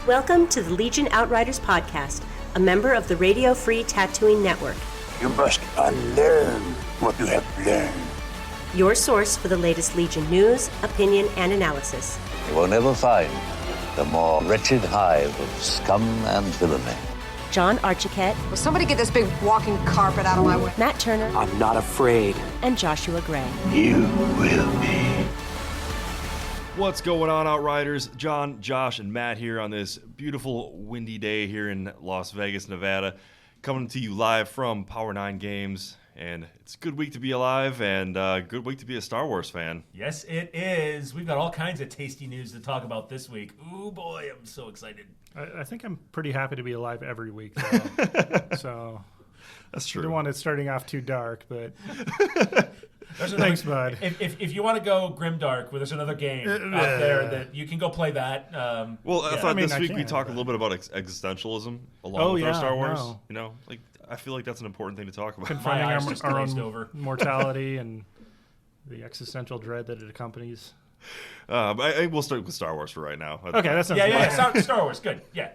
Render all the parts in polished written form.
Welcome to the Legion Outriders podcast, a member of the Radio Free Tattooing Network. You must unlearn what you have learned. Your source for the latest Legion news, opinion, and analysis. You will never find the more wretched hive of scum and villainy. John Archiquette. Will somebody get this big walking carpet out of my way? Matt Turner. I'm not afraid. And Joshua Gray. You will be. What's going on, Outriders? John, Josh, and Matt here on this beautiful windy day here in Las Vegas, Nevada. Coming to you live from Power 9 Games. And it's a good week to be alive and a good week to be a Star Wars fan. Yes, it is. We've got all kinds of tasty news to talk about this week. Ooh, boy, I'm so excited. I think I'm pretty happy to be alive every week, though. So That's true. I don't want it starting off too dark, but Thanks, bud. If you want to go grimdark, there's another game out there that you can go play that. I thought this week we talked a little bit about existentialism along with our Star Wars. No. You know, like I feel like that's an important thing to talk about. Confronting our own mortality and the existential dread that it accompanies. We'll start with Star Wars for right now. Okay, that sounds good. Yeah. Star Wars, good. Yeah.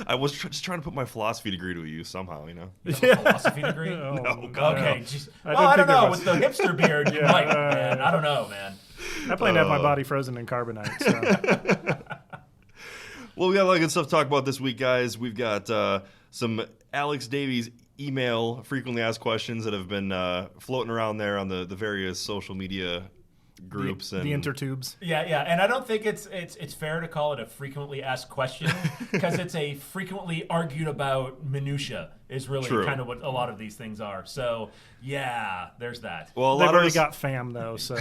I was just trying to put my philosophy degree to use somehow, you know. You have a philosophy degree? No. Okay. I don't know. With the hipster beard, you might, man. I don't know, man. I plan to have my body frozen in carbonite. So. Well, we got a lot of good stuff to talk about this week, guys. We've got some Alex Davies email frequently asked questions that have been floating around there on the various social media groups the intertubes. Yeah, and I don't think it's fair to call it a frequently asked question because it's a frequently argued about minutia is really kind of what a lot of these things are. So yeah, there's that. Well, they've already got fam though, so.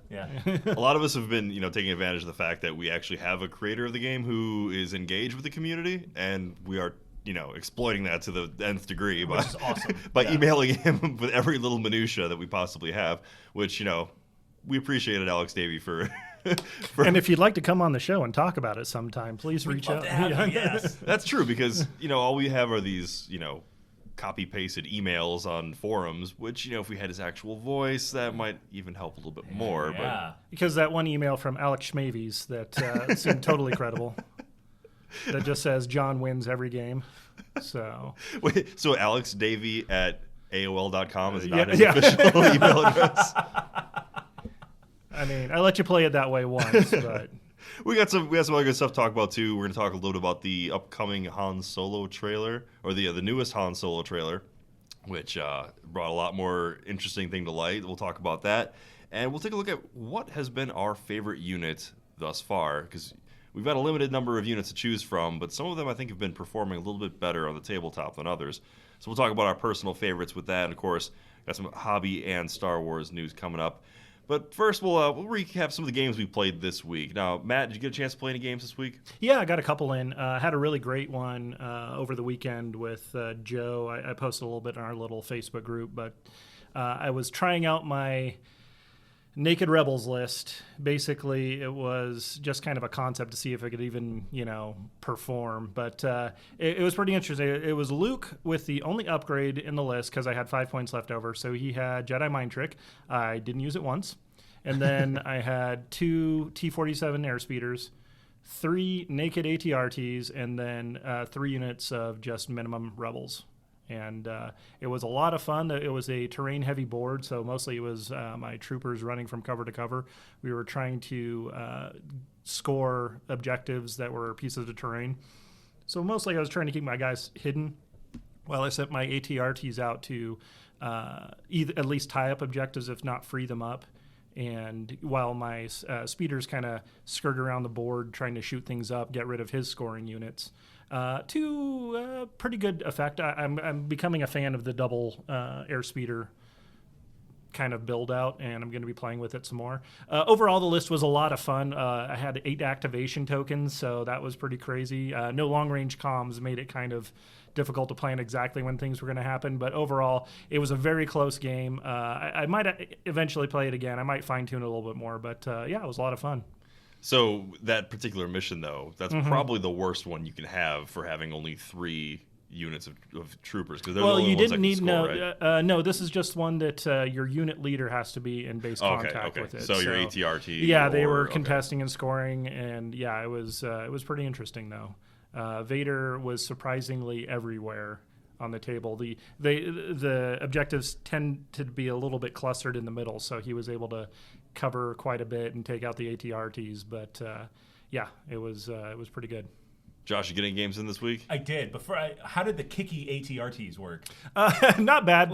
Yeah. A lot of us have been, taking advantage of the fact that we actually have a creator of the game who is engaged with the community, and we are, exploiting that to the nth degree which is awesome. by emailing him with every little minutia that we possibly have, which, we appreciate it, Alex Davey, for And if you'd like to come on the show and talk about it sometime, please reach out. Yes. That's true, because, all we have are these, copy-pasted emails on forums, which, if we had his actual voice, that might even help a little bit more. Yeah. But because that one email from Alex Schmavies that seemed totally credible, that just says John wins every game. So wait, so Alex Davey at AOL.com is not his official email address? I mean, I let you play it that way once, but we got some other good stuff to talk about too. We're going to talk a little bit about the upcoming Han Solo trailer, or the newest Han Solo trailer, which brought a lot more interesting thing to light. We'll talk about that, and we'll take a look at what has been our favorite unit thus far, because we've got a limited number of units to choose from, but some of them I think have been performing a little bit better on the tabletop than others. So we'll talk about our personal favorites with that, and of course, got some hobby and Star Wars news coming up. But first, we'll recap some of the games we played this week. Now, Matt, did you get a chance to play any games this week? Yeah, I got a couple in. Had a really great one over the weekend with Joe. I posted a little bit in our little Facebook group, but I was trying out my Naked Rebels list. Basically, it was just kind of a concept to see if it could even, perform. But it was pretty interesting. It was Luke with the only upgrade in the list because I had 5 points left over. So he had Jedi Mind Trick. I didn't use it once. And then I had 2 T-47 airspeeders, 3 naked ATRTs, and then 3 units of just minimum Rebels. And it was a lot of fun. It was a terrain-heavy board, so mostly it was my troopers running from cover to cover. We were trying to score objectives that were pieces of terrain. So mostly I was trying to keep my guys hidden while I sent my ATRTs out to at least tie up objectives, if not free them up. And while my speeders kind of skirt around the board trying to shoot things up, get rid of his scoring units. To pretty good effect. I'm becoming a fan of the double airspeeder kind of build out, and I'm going to be playing with it some more. Overall, the list was a lot of fun. I had 8 activation tokens, so that was pretty crazy. No long-range comms made it kind of difficult to plan exactly when things were going to happen, but overall, it was a very close game. I might eventually play it again. I might fine-tune it a little bit more, but yeah, it was a lot of fun. So that particular mission, though, that's probably the worst one you can have for having only 3 units of troopers? Because they're the only ones that can score, right? No. This is just one that your unit leader has to be in base contact with it. So your ATRT. Yeah, they were contesting and scoring, and yeah, it was pretty interesting though. Vader was surprisingly everywhere on the table. The objectives tend to be a little bit clustered in the middle, so he was able to cover quite a bit and take out the ATRTs. But yeah, it was pretty good. Josh, you getting games in this week? I did. How did the kicky ATRTs work? Not bad.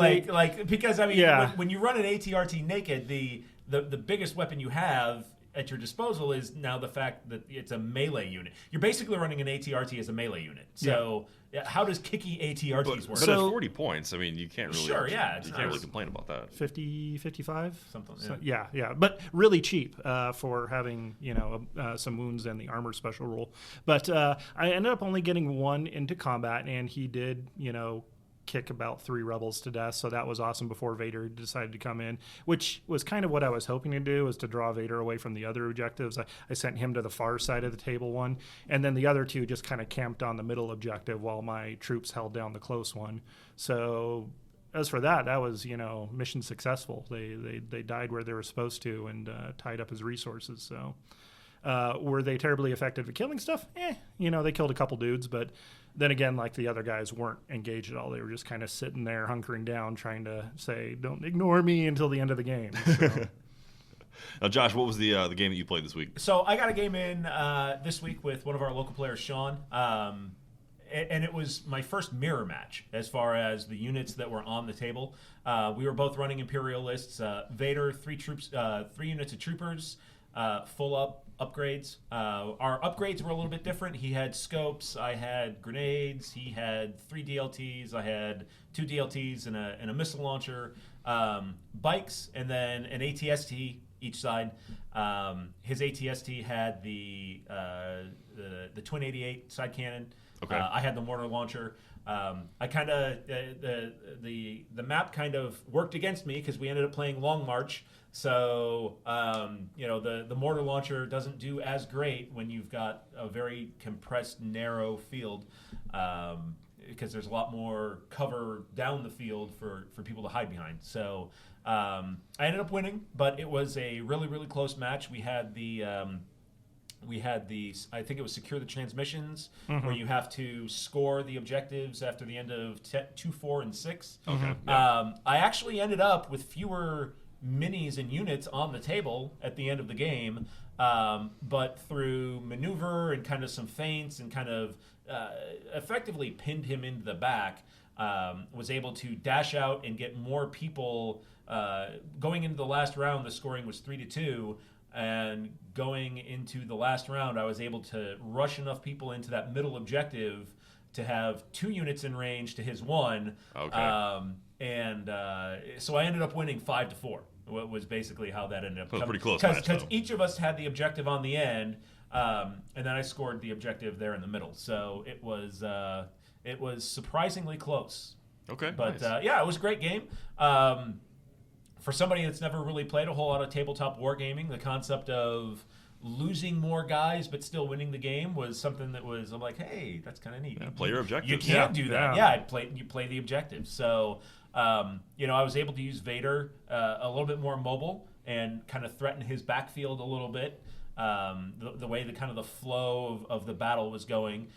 Because I mean, when you run an ATRT naked, the biggest weapon you have at your disposal is now the fact that it's a melee unit. You're basically running an ATRT as a melee unit. So how does kicky ATRTs work? But at 40 points, I mean, you can't really. Sure, you can't really complain about that. 50, 55? Something. Yeah. But really cheap for having, some wounds and the armor special rule. But I ended up only getting one into combat, and he did, kick about 3 rebels to death, so that was awesome before Vader decided to come in, which was kind of what I was hoping to do, was to draw Vader away from the other objectives. I sent him to the far side of the table one, and then the other 2 just kind of camped on the middle objective while my troops held down the close one. So as for that was, mission successful. They died where they were supposed to and tied up his resources. So were they terribly effective at killing stuff? They killed a couple dudes, but then again, like, the other guys weren't engaged at all. They were just kind of sitting there, hunkering down, trying to say, "Don't ignore me," until the end of the game. So. Now, Josh, what was the game that you played this week? So I got a game in this week with one of our local players, Sean, and it was my first mirror match as far as the units that were on the table. We were both running Imperialists. Vader, 3 units of troopers, full upgrades. Our upgrades were a little bit different. He had scopes, I had grenades, he had 3 DLTs, I had 2 DLTs and a missile launcher, bikes, and then an ATST each side. His ATST had the twin 88 side cannon. Okay. I had the mortar launcher. I kind of the map kind of worked against me because we ended up playing Long March. So the mortar launcher doesn't do as great when you've got a very compressed, narrow field, because there's a lot more cover down the field for people to hide behind. So I ended up winning, but it was a really, really close match. We had the I think it was secure the transmissions, where you have to score the objectives after the end of 2, 4, and 6. Okay. I actually ended up with fewer minis and units on the table at the end of the game, but through maneuver and kind of some feints and kind of effectively pinned him into the back, was able to dash out and get more people. Going into the last round, the scoring was 3-2. And going into the last round, I was able to rush enough people into that middle objective to have 2 units in range to his 1. Okay. So I ended up winning 5-4. Was basically how that ended up. That was pretty close. Because each of us had the objective on the end, and then I scored the objective there in the middle. So it was surprisingly close. Okay. But nice. It was a great game. For somebody that's never really played a whole lot of tabletop wargaming, the concept of losing more guys but still winning the game was something that was, I'm like, hey, that's kind of neat. Yeah, play your objectives. You can do that. Yeah, you play the objectives. So, I was able to use Vader a little bit more mobile and kind of threaten his backfield a little bit. The way the kind of the flow of the battle was going.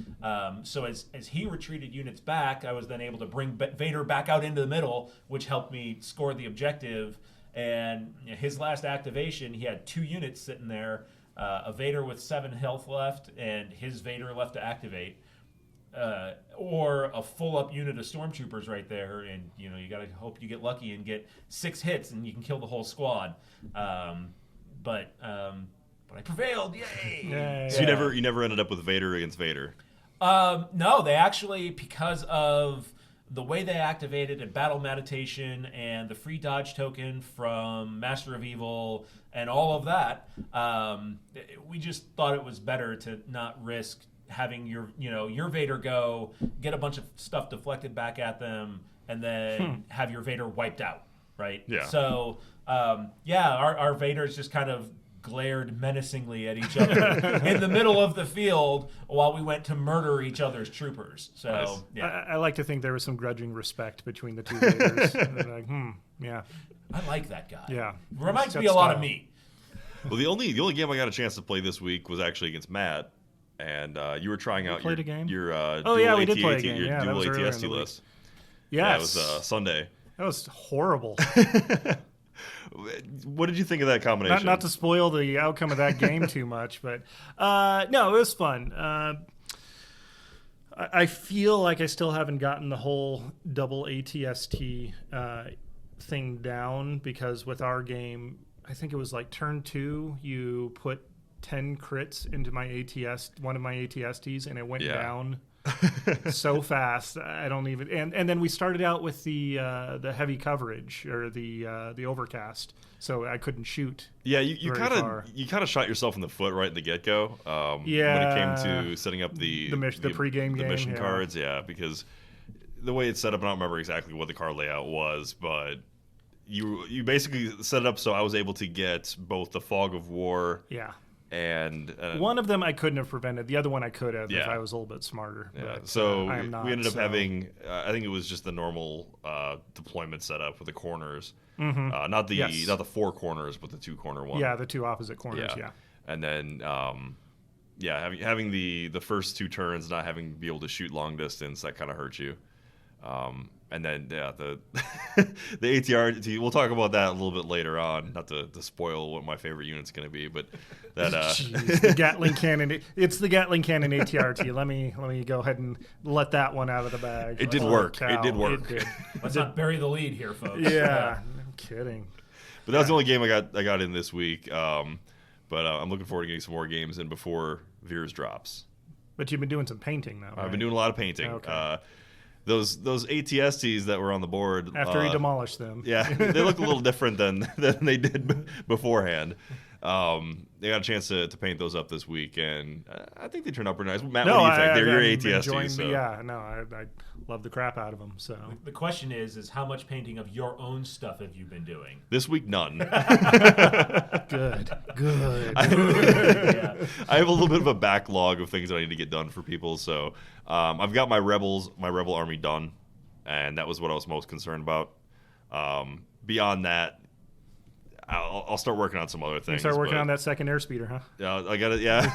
So as he retreated units back, I was then able to bring Vader back out into the middle, which helped me score the objective. And his last activation, he had 2 units sitting there, a Vader with 7 health left, and his Vader left to activate, or a full up unit of stormtroopers right there. And you got to hope you get lucky and get 6 hits, and you can kill the whole squad. But I prevailed, yay! So you never ended up with Vader against Vader? No, they actually, because of the way they activated at Battle Meditation and the free dodge token from Master of Evil and all of that, we just thought it was better to not risk having your Vader go, get a bunch of stuff deflected back at them, and then have your Vader wiped out, right? Yeah. So, our Vader is just kind of glared menacingly at each other in the middle of the field while we went to murder each other's troopers. So, Nice. yeah. I like to think there was some grudging respect between the two leaders. They're like, yeah. I like that guy. Yeah. Reminds Got me a lot of style. me. Well, the only game I got a chance to play this week was actually against Matt, and you were trying out played a game? your Oh, yeah, we did play a game. your Yeah, that dual was earlier in ATST the week. list. Yes. Yeah, it was Sunday. That was horrible. What did you think of that combination? Not to spoil the outcome of that game too much, but no, it was fun. I feel like I still haven't gotten the whole double ATST thing down, because with our game, I think it was like turn 2, you put 10 crits into one of my ATSTs, and it went down so fast. I don't even. And then we started out with the heavy coverage, or the overcast, so I couldn't shoot. Yeah, you very far. kind of shot yourself in the foot right in the get go. Yeah. When it came to setting up the pregame the game, mission yeah. cards, because the way it's set up, I don't remember exactly what the card layout was, but you basically set it up so I was able to get both the Fog of War. Yeah. And one of them I couldn't have prevented. The other one I could have if Yeah. I was a little bit smarter. Yeah, But, so I am not, we ended up so- having, I think it was just the normal deployment setup with the corners, not the Yes. not the 4 corners, but the 2 corner one. Yeah, the two opposite corners. Yeah. And then having the first 2 turns not having to be able to shoot long distance, that kind of hurt you. And then the the ATRT, we'll talk about that a little bit later on, not to spoil what my favorite unit's going to be, but that Jeez, the Gatling cannon. It's the Gatling cannon ATRT. Let me go ahead and let that one out of the bag. It did Holy work. cow, It did work. did. Let's not bury the lead here, folks. Yeah, I'm kidding. But that was the only game I got in this week. But I'm looking forward to getting some more games in before Veers drops. But you've been doing some painting though. I've been doing a lot of painting. Okay. Those ATSTs that were on the board After he demolished them. Yeah, they look a little different than they did beforehand. They got a chance to paint those up this week, and I think they turned out pretty nice. Matt, what do you think? They're your ATSTs. So. Yeah, no, I love the crap out of them. So The question is how much painting of your own stuff have you been doing? This week, none. good. Yeah. I have a little bit of a backlog of things that I need to get done for people. So I've got my rebel army done, and that was what I was most concerned about. Beyond that, I'll start working on some other things. You start working on that second airspeeder, huh? Yeah, I got it. Yeah.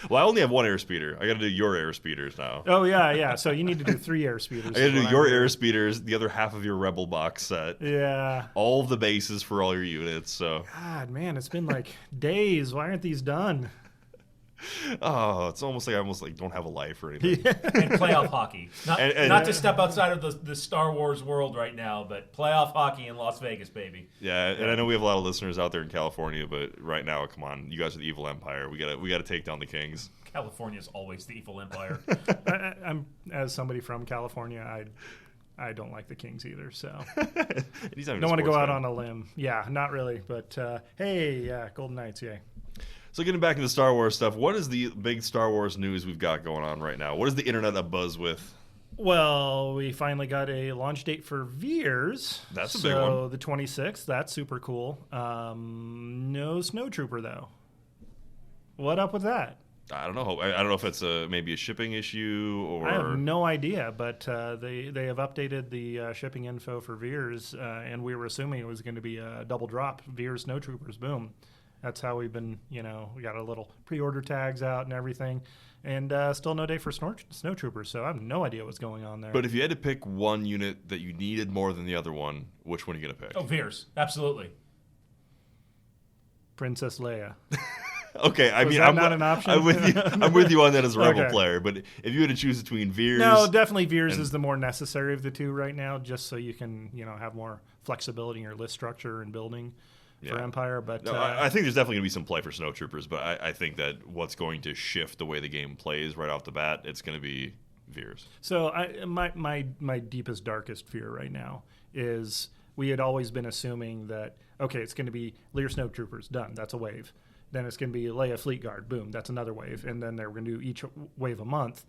Well, I only have 1 airspeeder. I got to do your airspeeders now. Oh yeah. So you need to do 3 airspeeders. I got to do your airspeeders, the other half of your rebel box set. Yeah. All of the bases for all your units. So. God, man, it's been like days. Why aren't these done? Oh, it's almost like I don't have a life or anything. And playoff hockey. Not to step outside of the Star Wars world right now, but playoff hockey in Las Vegas, baby. Yeah, and I know we have a lot of listeners out there in California, but right now, come on, you guys are the evil empire. We gotta take down the Kings. California's always the evil empire. I'm as somebody from California, I don't like the Kings either. So Don't want to go out on a limb. Yeah, not really. But hey, yeah, Golden Knights, yay. So getting back into Star Wars stuff, what is the big Star Wars news we've got going on right now? What is the internet abuzz with? Well, we finally got a launch date for Veers. That's a big one. So the 26th, that's super cool. No Snowtrooper, though. What up with that? I don't know. I don't know if it's maybe a shipping issue or. I have no idea, but they have updated the shipping info for Veers, and we were assuming it was going to be a double drop. Veers Snowtroopers, boom. That's how we've been, we got a little pre-order tags out and everything. And still no day for Snowtroopers, so I have no idea what's going on there. But if you had to pick one unit that you needed more than the other one, which one are you going to pick? Oh, Veers. Absolutely. Princess Leia. Okay, I Was mean, that I'm not an option? I'm with you on that as a Rebel Okay. player. But if you had to choose between Veers, No, definitely Veers is the more necessary of the two right now, just so you can, have more flexibility in your list structure and building for Yeah. Empire. But No, I think there's definitely going to be some play for Snowtroopers, but I think that what's going to shift the way the game plays right off the bat, it's going to be Veers. So my deepest, darkest fear right now is we had always been assuming that, okay, it's going to be Lear Snowtroopers, done, that's a wave. Then it's going to be Leia Fleet Guard, boom, that's another wave. And then they're going to do each wave a month.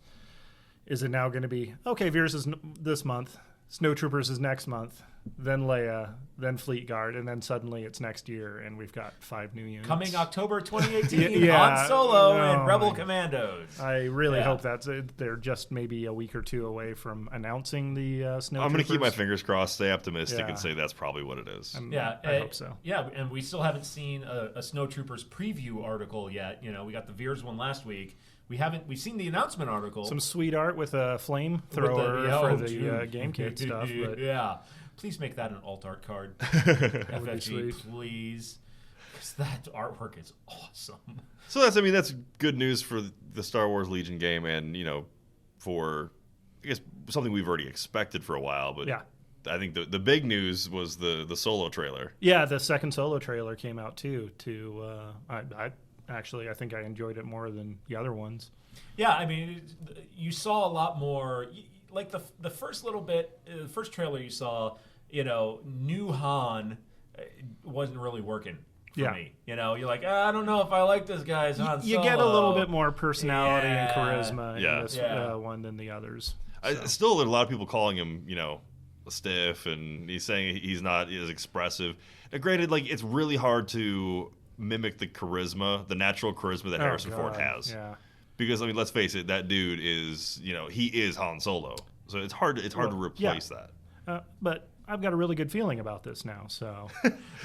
Is it now going to be, okay, Veers is this month, Snowtroopers is next month, then Leia, then Fleet Guard, and then suddenly it's next year, and we've got 5 new units. Coming October 2018, Han Solo and Rebel Commandos. I really hope that's it. They're just maybe a week or two away from announcing the Snowtroopers. I'm going to keep my fingers crossed, stay optimistic, and say that's probably what it is. I hope so. Yeah, and we still haven't seen a Snowtroopers preview article yet. We got the Veers one last week. We've seen the announcement article. Some sweet art with a flamethrower for the game kit stuff. But yeah. Please make that an alt art card. FFG, please. Because that artwork is awesome. So that's good news for the Star Wars Legion game, and for I guess something we've already expected for a while. But I think the big news was the Solo trailer. Yeah, the second Solo trailer came out too. I think I enjoyed it more than the other ones. Yeah, you saw a lot more. Like the first little bit, the first trailer you saw, new Han wasn't really working for me. You're like, I don't know if I like this guy's Han Solo. You get a little bit more personality and charisma in this one than the others. Still, there are a lot of people calling him, stiff, and he's saying he's not as expressive. Now, granted, it's really hard to mimic the natural charisma that Harrison Ford has. Yeah. Because let's face it, that dude is, he is Han Solo. So it's hard to replace that. But I've got a really good feeling about this now. So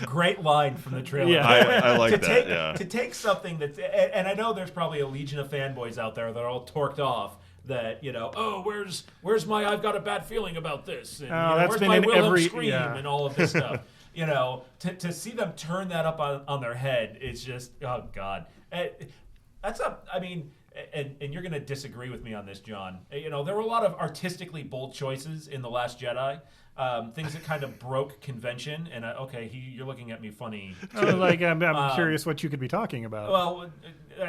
great line from the trailer. Yeah. I like that. To take something that's, and I know there's probably a legion of fanboys out there that are all torqued off. That where's my I've got a bad feeling about this, and that's where's been my in Wilhelm scream and all of this stuff. To see them turn that up on their head, it's just that's up. And you're going to disagree with me on this, John. There were a lot of artistically bold choices in The Last Jedi, things that kind of broke convention. And you're looking at me funny. I'm curious what you could be talking about. Well,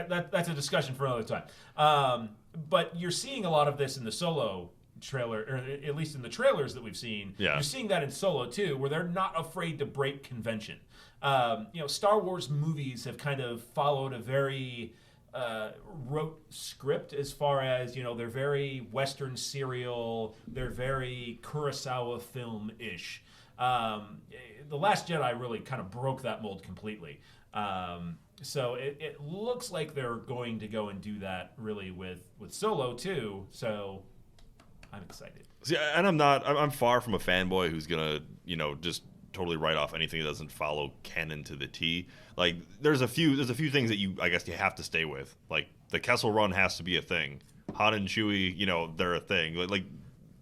that's a discussion for another time. But you're seeing a lot of this in the Solo trailer, or at least in the trailers that we've seen. Yeah. You're seeing that in Solo too, where they're not afraid to break convention. Star Wars movies have kind of followed a very rote script as far as they're very Western serial, they're very Kurosawa film-ish. The Last Jedi really kind of broke that mold completely. So it looks like they're going to go and do that really with Solo too. So I'm excited. See, and I'm far from a fanboy who's gonna just totally write off anything that doesn't follow canon to the T. There's a few things that I guess you have to stay with. The Kessel Run has to be a thing. Han and Chewie, they're a thing.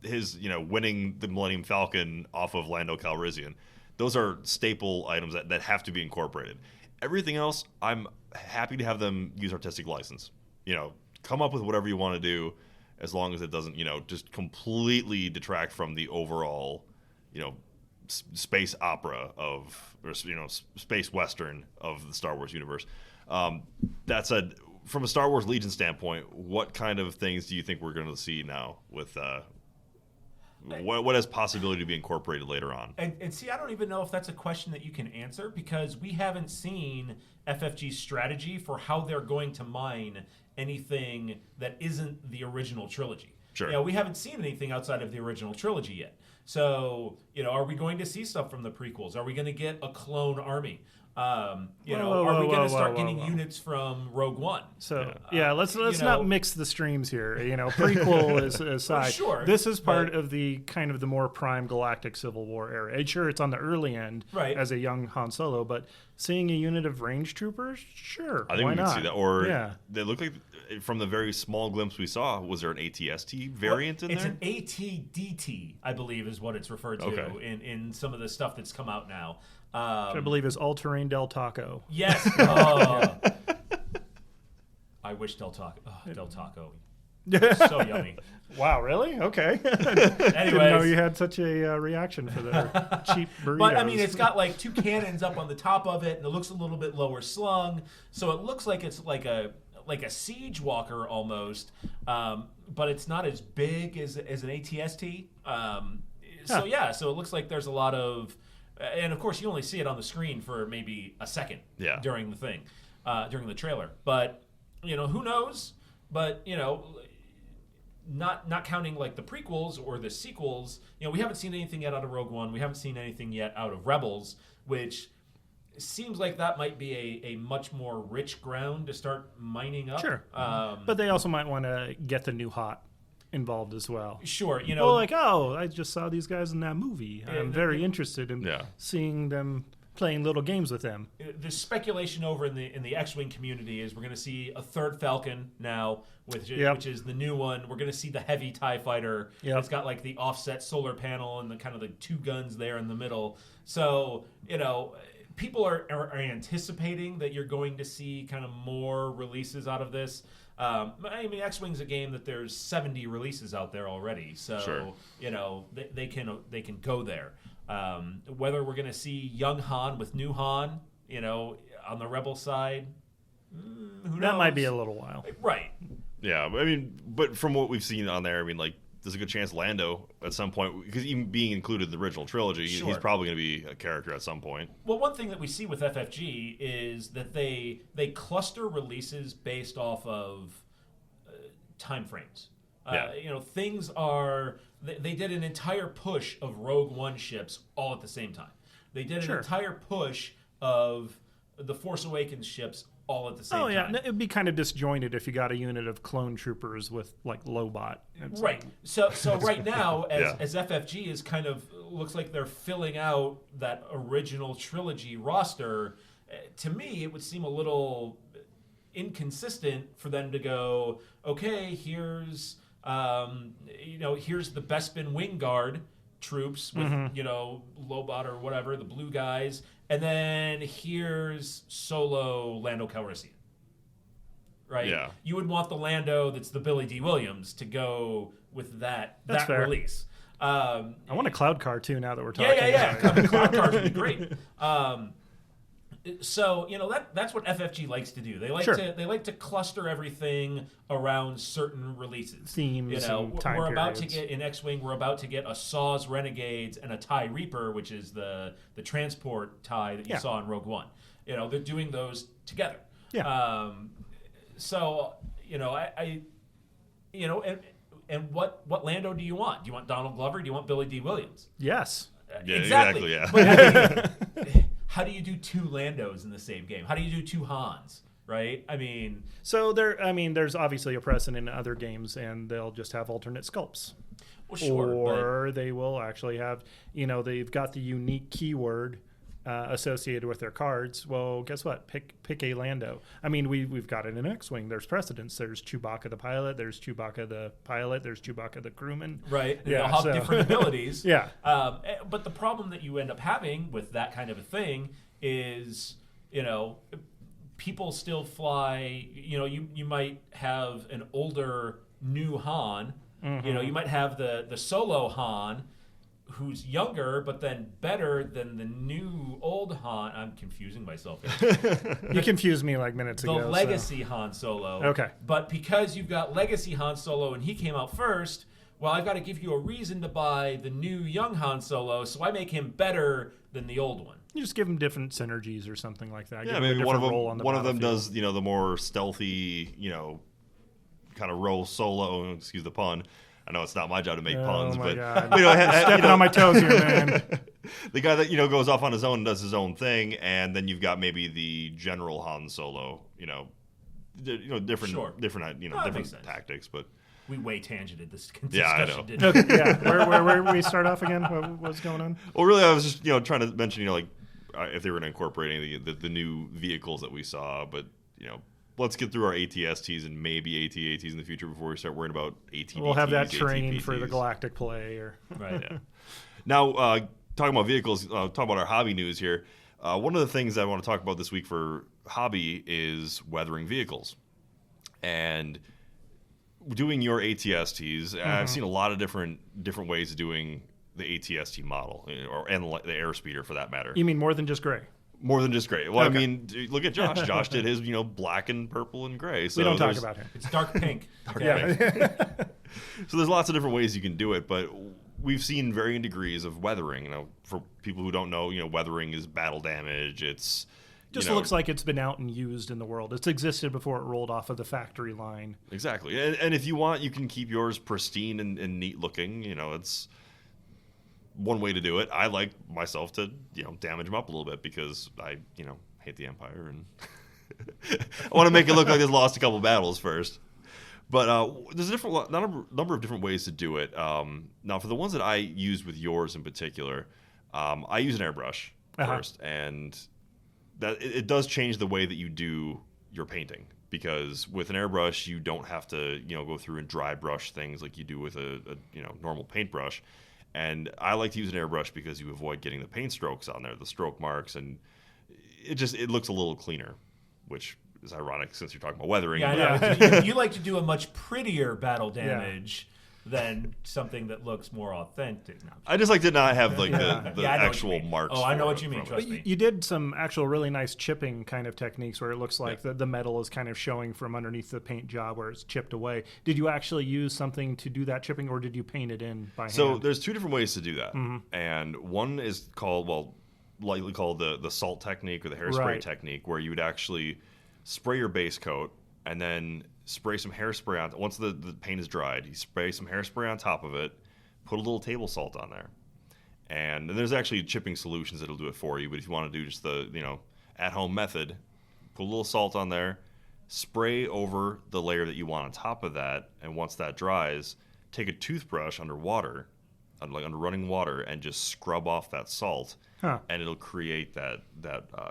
His winning the Millennium Falcon off of Lando Calrissian. Those are staple items that have to be incorporated. Everything else, I'm happy to have them use artistic license. Come up with whatever you want to do, as long as it doesn't, just completely detract from the overall, space opera space western of the Star Wars universe. That said, from a Star Wars Legion standpoint, what kind of things do you think we're going to see now with what has possibility to be incorporated later on? And see, I don't even know if that's a question that you can answer, because we haven't seen FFG's strategy for how they're going to mine anything that isn't the original trilogy. Sure. We haven't seen anything outside of the original trilogy yet. So, are we going to see stuff from the prequels? Are we going to get a clone army? Are we going to start getting units from Rogue One? So let's not mix the streams here. Prequel is aside. Sure, this is part of the kind of the more prime galactic Civil War era. And sure, it's on the early end as a young Han Solo, but seeing a unit of range troopers, sure, I think why we not? can see that. Or they look like, from the very small glimpse we saw, was there an ATST variant in there? It's an ATDT, I believe, is what it's referred to in some of the stuff that's come out now. Which I believe is all-terrain Del Taco. Yes. I wish Del Taco. Oh, Del Taco. So yummy. Wow, really? Okay. Anyways. Didn't know you had such a reaction for their cheap burritos. But, it's got two cannons up on the top of it, and it looks a little bit lower slung. So it looks like it's like a siege walker almost, but it's not as big as an ATST. So it looks like there's a lot of... And of course, you only see it on the screen for maybe a second during the thing, during the trailer. But who knows? But not counting like the prequels or the sequels, we haven't seen anything yet out of Rogue One. We haven't seen anything yet out of Rebels, which seems like that might be a much more rich ground to start mining up. Sure. But they also might want to get the new hot involved as well. Sure. I just saw these guys in that movie. I'm very interested in seeing them playing little games with them. The speculation over in the X-Wing community is we're going to see a third Falcon now, which is the new one. We're going to see the heavy TIE fighter. Yep. It's got like the offset solar panel and the kind of the two guns there in the middle. So, people are anticipating that you're going to see kind of more releases out of this. X-Wing's a game that there's 70 releases out there already. So, sure. They can go there. Whether we're going to see young Han with new Han, on the Rebel side, who knows? That might be a little while. Right. Yeah, but from what we've seen on there, there's a good chance Lando at some point, because even being included in the original trilogy, Sure. he's probably going to be a character at some point. Well, one thing that we see with FFG is that they cluster releases based off of time frames. Things are... They did an entire push of Rogue One ships all at the same time. They did an entire push of the Force Awakens ships all at the same time. Oh, yeah. It'd be kind of disjointed if you got a unit of clone troopers with, Lobot. Right. So right now, as FFG is kind of... looks like they're filling out that original trilogy roster, to me, it would seem a little inconsistent for them to go, okay, here's the Bespin Wing Guard troops with, Lobot or whatever, the blue guys, and then here's Solo Lando Calrissian. Right? Yeah. You would want the Lando that's the Billy D. Williams to go with that fair. release. I want a cloud car too. Now that we're talking, Cloud cars would be great. So that's what FFG likes to do. They like to cluster everything around certain releases, themes, and time we're about periods. to get in X-Wing. We're about to get a Saw's Renegades and a TIE Reaper, which is the transport TIE that you saw in Rogue One. They're doing those together. Yeah. And what Lando do you want? Do you want Donald Glover? Do you want Billy D. Williams? Yes. Yeah, exactly. Yeah. But, how do you do two Landos in the same game? How do you do two Hans? Right? So there's obviously a precedent in other games, and they'll just have alternate sculpts. Well, sure. Or they will actually have, they've got the unique keyword associated with their cards. Well, guess what? Pick a Lando. We've got it in X-Wing. There's precedents. There's Chewbacca the pilot. There's Chewbacca the pilot. There's Chewbacca the crewman. Right. They'll have different abilities. Yeah. But the problem that you end up having with that kind of a thing is, people still fly. You might have an older new Han. Mm-hmm. You might have the Solo Han, who's younger, but then better than the new old Han. I'm confusing myself here. You confused me minutes ago. The legacy Han Solo. Okay. But because you've got legacy Han Solo and he came out first, well, I've got to give you a reason to buy the new young Han Solo, so I make him better than the old one. You just give him different synergies or something like that. Yeah, maybe one of them does, the more stealthy, kind of role Solo, excuse the pun. I know it's not my job to make puns, but stepping on my toes here, man. The guy that goes off on his own and does his own thing, and then you've got maybe the General Han Solo, different tactics, but we way tangented this discussion. Yeah, I know. Didn't we? Okay, yeah. Where we start off again? What's going on? Well, really, I was just trying to mention if they were going to incorporate any of the new vehicles that we saw, but let's get through our ATSTs and maybe AT-ATs in the future before we start worrying about AT-DTs. We'll have that trained for the galactic play. Right, yeah. Now, talking about vehicles, talking about our hobby news here, one of the things I want to talk about this week for hobby is weathering vehicles. And doing your ATSTs, I've seen a lot of different ways of doing the ATST model, and the airspeeder for that matter. You mean more than just gray? More than just gray. Well, Okay. Look at Josh. Josh did his, black and purple and gray. So we don't talk about him. It's dark pink. Pink. So there's lots of different ways you can do it, but we've seen varying degrees of weathering. For people who don't know, weathering is battle damage. It's Just looks like it's been out and used in the world. It's existed before it rolled off of the factory line. Exactly. And if you want, you can keep yours pristine and neat looking. It's one way to do it. I like myself to, damage them up a little bit because I, hate the Empire and I want to make it look like it's lost a couple battles first. But there's a number of different ways to do it. Now, for the ones that I used with yours in particular, I use an airbrush first, and that it does change the way that you do your painting, because with an airbrush you don't have to go through and dry brush things like you do with a normal paintbrush. And I like to use an airbrush because you avoid getting the paint strokes on there, the stroke marks, and it looks a little cleaner, which is ironic since you're talking about weathering. Yeah, I know. You like to do a much prettier battle damage than something that looks more authentic. No, I just like to not have the actual marks. Oh, I know what you mean. Trust me. You did some actual really nice chipping kind of techniques where it looks like the metal is kind of showing from underneath the paint job where it's chipped away. Did you actually use something to do that chipping, or did you paint it in by hand? So there's two different ways to do that, and one is lightly called the salt technique or the hairspray technique, where you would actually spray your base coat and then spray some hairspray on. Once the paint is dried, you spray some hairspray on top of it, put a little table salt on there, and there's actually chipping solutions that'll do it for you. But if you want to do just the at-home method, put a little salt on there, spray over the layer that you want on top of that, and once that dries, take a toothbrush under running water, and just scrub off that salt. And it'll create that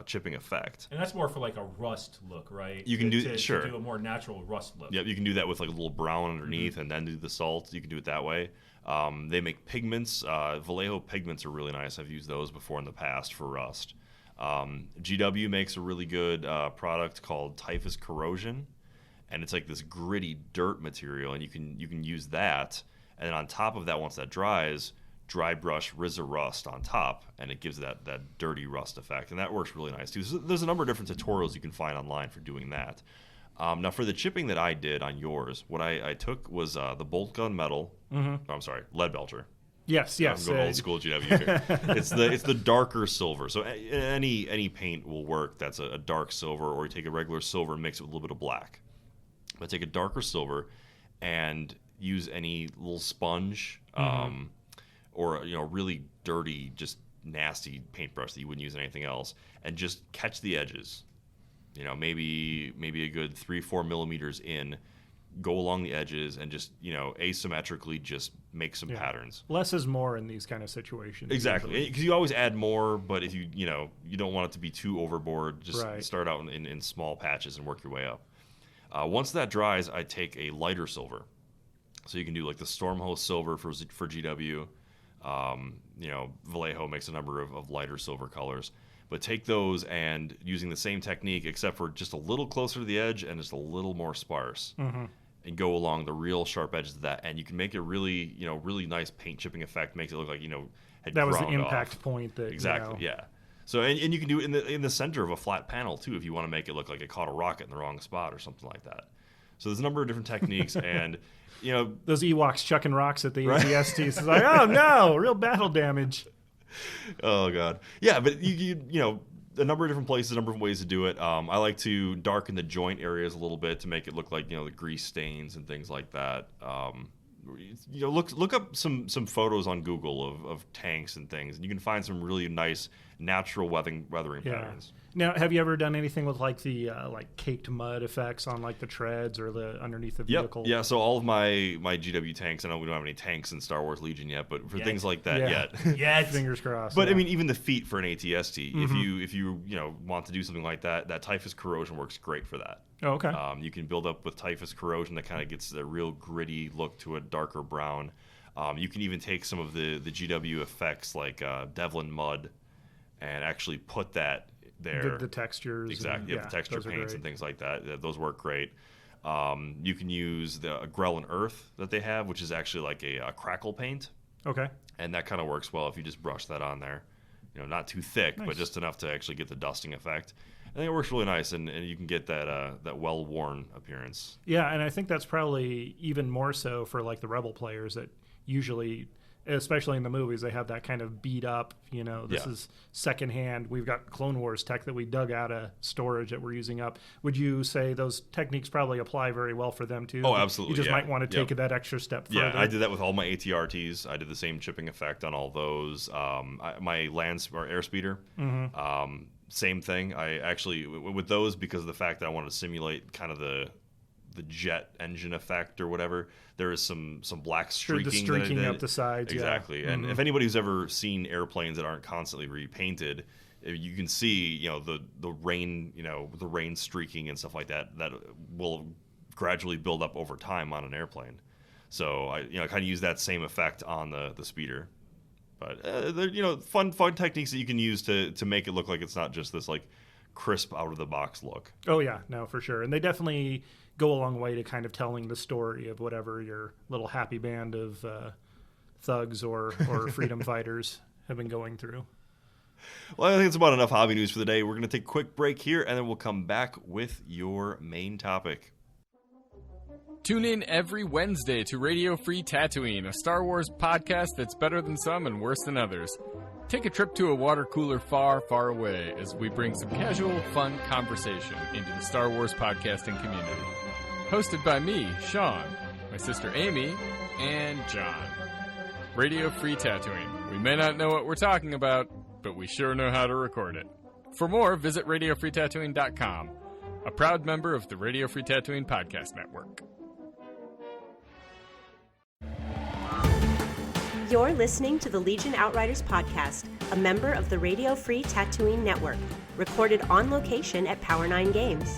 chipping effect. And that's more for like a rust look, right? You can do a more natural rust look. Yeah, you can do that with like a little brown underneath, and then do the salt. You can do it that way. They make pigments. Vallejo pigments are really nice. I've used those before in the past for rust. GW makes a really good product called Typhus Corrosion, and it's like this gritty dirt material, and you can use that. And then on top of that, once that dries, dry brush RZA Rust on top, and it gives that dirty rust effect, and that works really nice too. So there's a number of different tutorials you can find online for doing that. Now for the chipping that I did on yours, what I took was the bolt gun metal. I'm sorry, lead belcher. Yes. I'm going old school GW here. It's the darker silver. So any paint will work that's a dark silver, or you take a regular silver and mix it with a little bit of black. But take a darker silver and use any little sponge. Or really dirty, just nasty paintbrush that you wouldn't use anything else, and just catch the edges. Maybe a good 3-4 millimeters in, go along the edges, and just asymmetrically just make some patterns. Less is more in these kind of situations. Exactly, because you always add more, but if you don't want it to be too overboard, just start out in small patches and work your way up. Once that dries, I take a lighter silver, so you can do like the Stormhost silver for GW. Vallejo makes a number of lighter silver colors, but take those and using the same technique, except for just a little closer to the edge and just a little more sparse, and go along the real sharp edges of that, and you can make it really, really nice paint chipping effect. Makes it look like had that was the ground impact off. Point that exactly, yeah. So and you can do it in the center of a flat panel too, if you want to make it look like it caught a rocket in the wrong spot or something like that. So there's a number of different techniques, and those Ewoks chucking rocks at the ATSTs. It's like, oh no, real battle damage. Oh god, yeah. But you a number of different places, a number of ways to do it. I like to darken the joint areas a little bit to make it look like the grease stains and things like that. Look up some photos on Google of tanks and things, and you can find some really nice natural weathering patterns. Now, have you ever done anything with like the caked mud effects on like the treads or the underneath the vehicle? Yeah. So all of my GW tanks, I know we don't have any tanks in Star Wars Legion yet, but for things like that, yet. Fingers crossed. But I mean, even the feet for an ATST, if you want to do something like that, that Typhus Corrosion works great for that. Oh, okay. You can build up with Typhus Corrosion that kind of gets a real gritty look to a darker brown. You can even take some of the GW effects like Devlin mud and actually put that there. The textures. Exactly. The texture paints and things like that. Those work great. You can use the Grell and Earth that they have, which is actually like a crackle paint. Okay. And that kind of works well if you just brush that on there. Not too thick, but just enough to actually get the dusting effect. I think it works really nice, and you can get that well-worn appearance. Yeah, and I think that's probably even more so for like the Rebel players that usually especially in the movies, they have that kind of beat up, this is secondhand. We've got Clone Wars tech that we dug out of storage that we're using up. Would you say those techniques probably apply very well for them too? Oh, absolutely. You just might want to take it that extra step further. Yeah, I did that with all my ATRTs. I did the same chipping effect on all those. My land or airspeeder, same thing. I actually, with those, because of the fact that I wanted to simulate kind of the jet engine effect or whatever, there is some black streaking. The streaking up the sides. Exactly. Yeah. And if anybody who's ever seen airplanes that aren't constantly repainted, you can see, the rain, the rain streaking and stuff like that will gradually build up over time on an airplane. So I kind of use that same effect on the speeder. But they're, fun techniques that you can use to make it look like it's not just this like crisp out of the box look. Oh yeah, no, for sure. And they definitely go a long way to kind of telling the story of whatever your little happy band of thugs or freedom fighters have been going through. Well, I think it's about enough hobby news for the day. We're going to take a quick break here, and then we'll come back with your main topic. Tune in every Wednesday to Radio Free Tatooine, a Star Wars podcast that's better than some and worse than others. Take a trip to a water cooler far, far away as we bring some casual, fun conversation into the Star Wars podcasting community. Hosted by me, Sean, my sister Amy, and John. Radio Free Tatooine. We may not know what we're talking about, but we sure know how to record it. For more, visit RadioFreeTatooine.com, a proud member of the Radio Free Tatooine Podcast Network. You're listening to the Legion Outriders podcast, a member of the Radio Free Tatooine Network, recorded on location at Power 9 Games.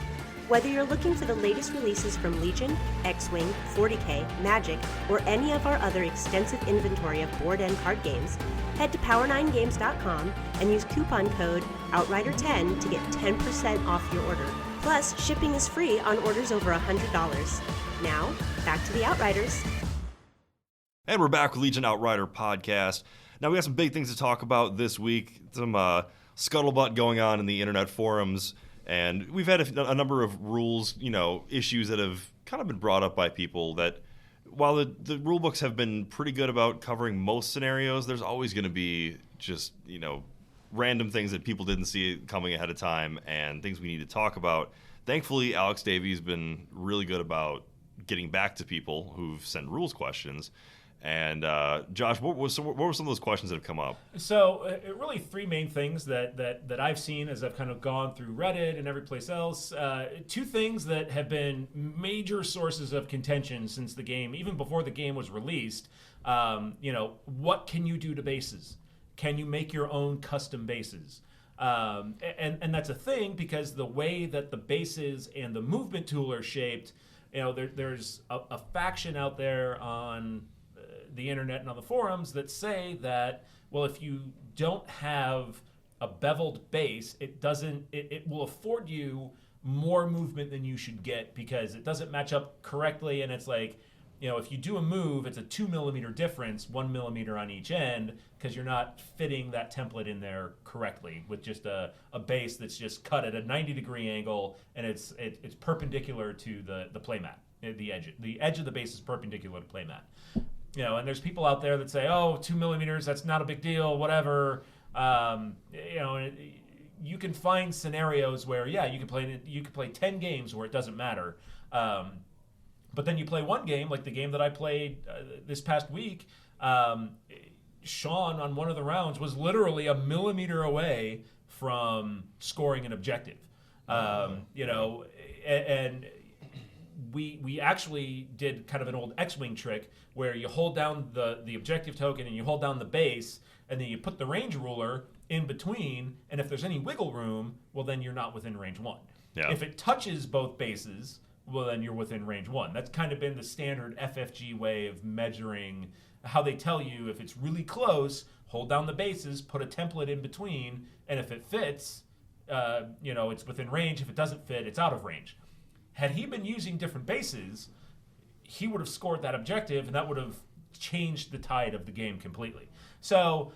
Whether you're looking for the latest releases from Legion, X-Wing, 40K, Magic, or any of our other extensive inventory of board and card games, head to power9games.com and use coupon code OUTRIDER10 to get 10% off your order. Plus, shipping is free on orders over $100. Now, back to the Outriders. And we're back with Legion Outrider podcast. Now, we got some big things to talk about this week. Some scuttlebutt going on in the internet forums. And we've had a number of rules, issues that have kind of been brought up by people that while the rule books have been pretty good about covering most scenarios, there's always going to be just, random things that people didn't see coming ahead of time and things we need to talk about. Thankfully, Alex Davies has been really good about getting back to people who've sent rules questions. And Josh, what were some of those questions that have come up? So really three main things that I've seen as I've kind of gone through Reddit and every place else. Two things that have been major sources of contention since the game, even before the game was released. What can you do to bases? Can you make your own custom bases? And that's a thing because the way that the bases and the movement tool are shaped, there's a faction out there on the internet and on the forums that say that, well, if you don't have a beveled base, it will afford you more movement than you should get because it doesn't match up correctly. And it's like, if you do a move, it's a 2 millimeter difference, 1 millimeter on each end, because you're not fitting that template in there correctly with just a base that's just cut at a 90-degree angle and it's perpendicular to the playmat. The edge of the base is perpendicular to playmat. And there's people out there that say, oh, 2 millimeters, that's not a big deal, whatever. You can find scenarios where, you can play 10 games where it doesn't matter. But then you play one game, like the game that I played this past week. Sean, on one of the rounds, was literally a millimeter away from scoring an objective. And we actually did kind of an old X-Wing trick where you hold down the objective token and you hold down the base, and then you put the range ruler in between, and if there's any wiggle room, well, then you're not within range 1. Yeah. If it touches both bases, well, then you're within range 1. That's kind of been the standard FFG way of measuring how they tell you if it's really close, hold down the bases, put a template in between, and if it fits, it's within range. If it doesn't fit, it's out of range. Had he been using different bases, he would have scored that objective, and that would have change the tide of the game completely. So,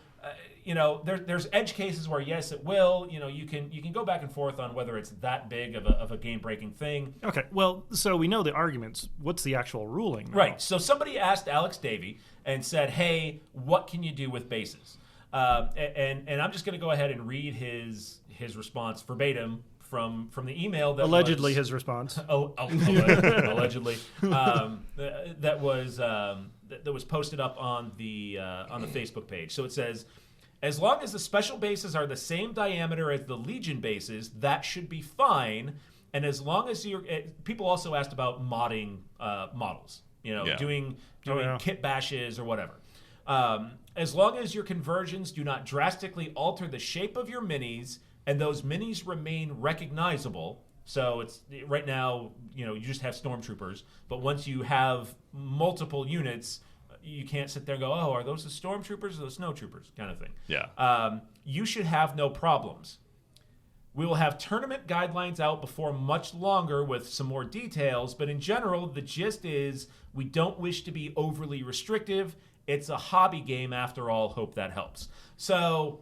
there's edge cases where yes, it will. You can go back and forth on whether it's that big of a game-breaking thing. Okay, well, so we know the arguments. What's the actual ruling now? Right. So somebody asked Alex Davey and said, "Hey, what can you do with bases?" And I'm just going to go ahead and read his response verbatim from the email that allegedly his response. Allegedly that was posted up on the Facebook page. So it says, as long as the special bases are the same diameter as the Legion bases, that should be fine. And as long as people also asked about modding models, doing kit bashes or whatever. As long as your conversions do not drastically alter the shape of your minis and those minis remain recognizable. So it's right now, you just have stormtroopers, but once you have multiple units, you can't sit there and go, oh, are those the stormtroopers or the snowtroopers kind of thing. Yeah. You should have no problems. We will have tournament guidelines out before much longer with some more details, but in general, the gist is we don't wish to be overly restrictive. It's a hobby game after all. Hope that helps. So...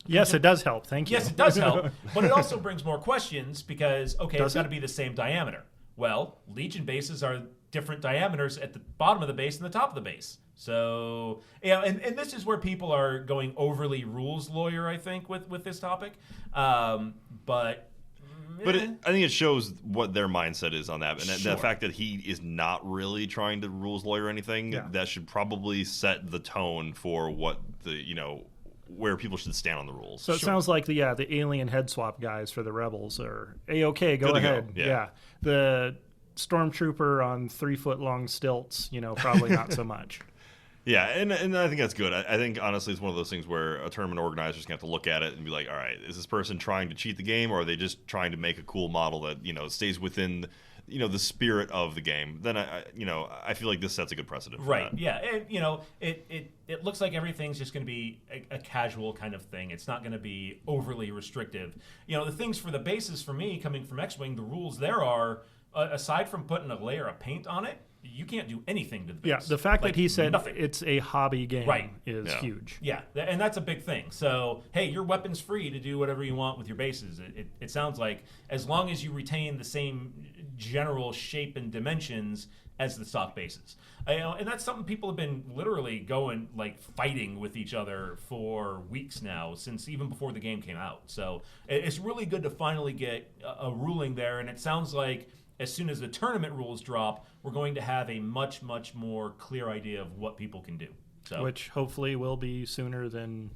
Yes, it does help. Thank you. Yes, it does help, but it also brings more questions because, it's got to be the same diameter. Well, Legion bases are different diameters at the bottom of the base and the top of the base. So, and this is where people are going overly rules lawyer, I think, with this topic. But I think it shows what their mindset is on that. And the fact that he is not really trying to rules lawyer anything, that should probably set the tone for what where people should stand on the rules. So it sounds like the alien head swap guys for the Rebels are A-okay, go ahead. Yeah. The stormtrooper on 3-foot-long stilts, probably not so much. Yeah, and I think that's good. I think, honestly, it's one of those things where a tournament organizer is going to have to look at it and be like, all right, is this person trying to cheat the game, or are they just trying to make a cool model that, stays within the spirit of the game? Then I feel like this sets a good precedent for right. that. Yeah, and it looks like everything's just going to be a casual kind of thing. It's not going to be overly restrictive. The things for the bases for me coming from X-Wing, the rules there are aside from putting a layer of paint on it, you can't do anything to the base. Yeah, the fact that he said nothing. It's a hobby game is huge. Yeah, and that's a big thing. So, hey, your weapon's free to do whatever you want with your bases. It sounds like as long as you retain the same general shape and dimensions as the stock bases. And that's something people have been literally going, fighting with each other for weeks now, since even before the game came out. So it's really good to finally get a ruling there, and it sounds like as soon as the tournament rules drop, we're going to have a much, much more clear idea of what people can do. So, which hopefully will be sooner than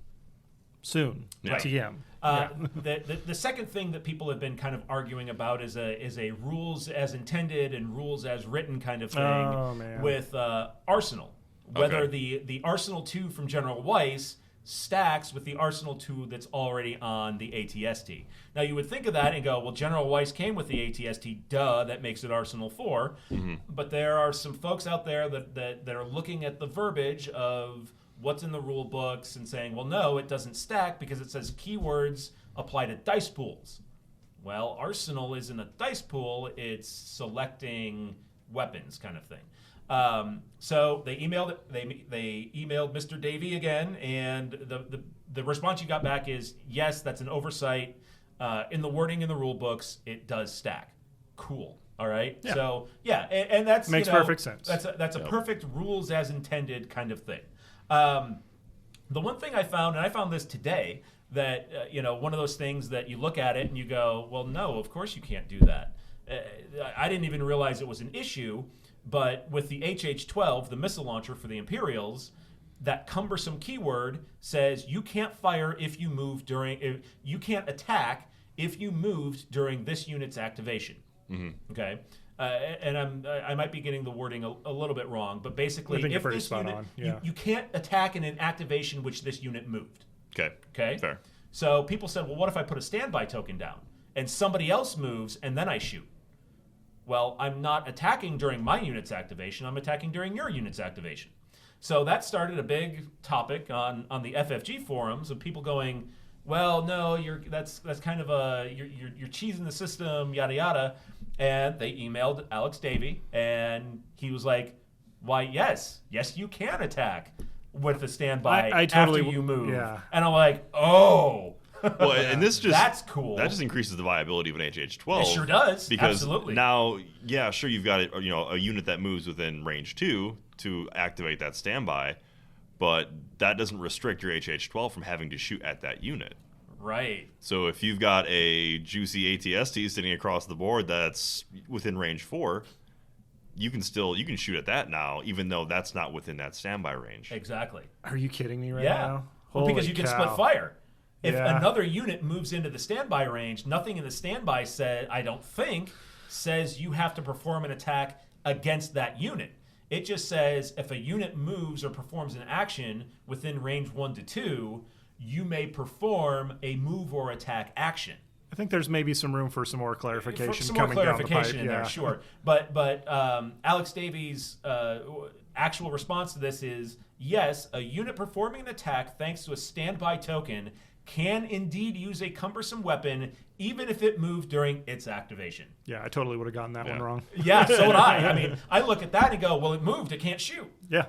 soon. Right. TM. The second thing that people have been kind of arguing about is a rules as intended and rules as written kind of thing with Arsenal. Whether the Arsenal 2 from General Weiss stacks with the Arsenal 2 that's already on the ATST. Now, you would think of that and go, well, General Weiss came with the ATST, duh, that makes it Arsenal 4. Mm-hmm. But there are some folks out there that are looking at the verbiage of what's in the rule books and saying, well, no, it doesn't stack because it says keywords apply to dice pools. Well, Arsenal isn't a dice pool, it's selecting weapons kind of thing. So they emailed Mr. Davey again, and the response you got back is, yes, that's an oversight. In the wording in the rule books, it does stack. Cool. All right. Yeah. So and that's makes perfect sense. That's a perfect rules as intended kind of thing. The one thing I found, and I found this today, that one of those things that you look at it and you go, well, no, of course you can't do that. I didn't even realize it was an issue. But with the HH-12, the missile launcher for the Imperials, that cumbersome keyword says you can't fire if you move you can't attack if you moved during this unit's activation. Mm-hmm. Okay, and I might be getting the wording a little bit wrong, but basically, if this unit you can't attack in an activation which this unit moved. Okay, fair. So people said, well, what if I put a standby token down and somebody else moves and then I shoot? Well, I'm not attacking during my unit's activation. I'm attacking during your unit's activation. So that started a big topic on the FFG forums of people going, well, no, that's kind of you're cheesing the system, yada yada. And they emailed Alex Davey, and he was like, Why, yes, you can attack with the standby I totally, after you move. Yeah. And I'm like, oh. Well, and that's cool. That just increases the viability of an HH-12. It sure does. Because Absolutely. now, yeah, sure, you've got a unit that moves within range 2 to activate that standby, but that doesn't restrict your HH-12 from having to shoot at that unit. Right. So if you've got a juicy ATST sitting across the board that's within range 4, you can shoot at that now, even though that's not within that standby range. Exactly. Are you kidding me right Yeah. now? Well, because you can split fire. If Yeah. another unit moves into the standby range, nothing in the standby says you have to perform an attack against that unit. It just says if a unit moves or performs an action within range 1 to 2, you may perform a move or attack action. I think there's maybe some room for some more clarification Some coming more down the clarification pipe. in there, sure. But Alex Davies' actual response to this is, yes, a unit performing an attack thanks to a standby token can indeed use a cumbersome weapon, even if it moved during its activation. Yeah, I totally would have gotten that one wrong. Yeah, so would I. I mean, I look at that and go, well, it moved. It can't shoot. Yeah.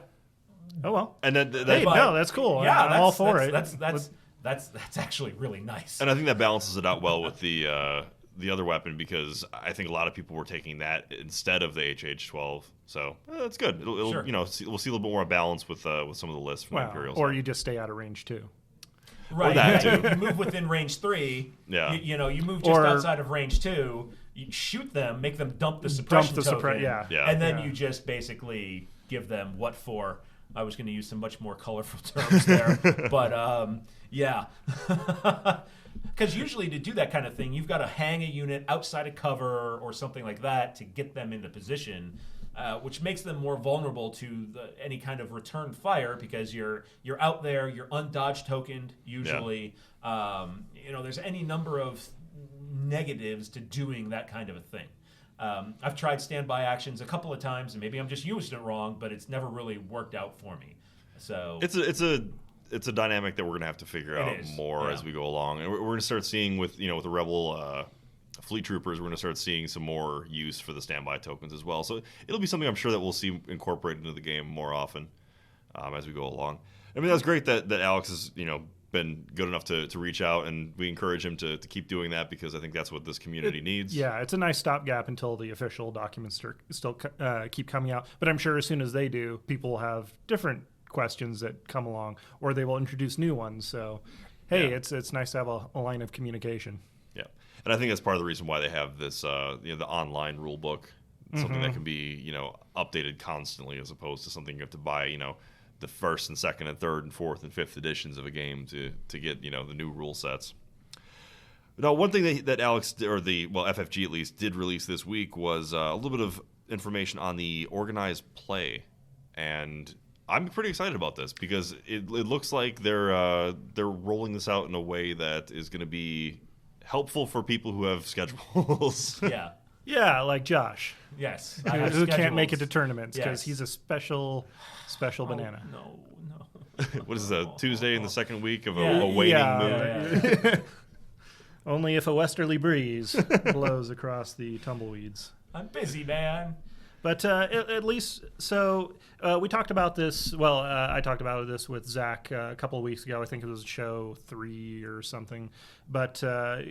Oh, well. And then no, that's cool. Yeah, I'm all for it. That's actually really nice. And I think that balances it out well with the other weapon, because I think a lot of people were taking that instead of the HH-12. So that's good. It'll Sure. we'll see a little bit more balance with some of the lists from the Imperials. Or you just stay out of range 2. Right. that You move within range 3. Yeah. You move just outside of range 2. You shoot them, make them dump the suppression token, Yeah. and then you just basically give them what for. I was going to use some much more colorful terms there, but yeah. Because usually to do that kind of thing, you've got to hang a unit outside of cover or something like that to get them into position, which makes them more vulnerable to any kind of return fire, because you're out there, you're undodged tokened usually. Yeah. There's any number of negatives to doing that kind of a thing. I've tried standby actions a couple of times, and maybe I'm just using it wrong, but it's never really worked out for me. So it's a dynamic that we're going to have to figure out more as we go along, and we're going to start seeing with the Rebel fleet troopers. We're going to start seeing some more use for the standby tokens as well. So it'll be something I'm sure that we'll see incorporated into the game more often as we go along. I mean, that's great that Alex has been good enough to reach out, and we encourage him to keep doing that, because I think that's what this community needs. Yeah, it's a nice stopgap until the official documents still keep coming out. But I'm sure as soon as they do, people will have different questions that come along, or they will introduce new ones. So, hey, it's nice to have a line of communication. Yeah, and I think that's part of the reason why they have this the online rule book, something that can be updated constantly, as opposed to something you have to buy the first and second and third and fourth and fifth editions of a game to get the new rule sets. Now, one thing that Alex, or FFG at least, did release this week was a little bit of information on the organized play, and I'm pretty excited about this, because it looks like they're rolling this out in a way that is going to be helpful for people who have schedules. Yeah. Yeah, like Josh. Yes. Who can't make it to tournaments because Yes. he's a special banana. No. What is this, a Tuesday in the second week of a waning moon? Yeah. Only if a westerly breeze blows across the tumbleweeds. I'm busy, man. But at least, so we talked about this. Well, I talked about this with Zach a couple of weeks ago. I think it was show 3 or something. But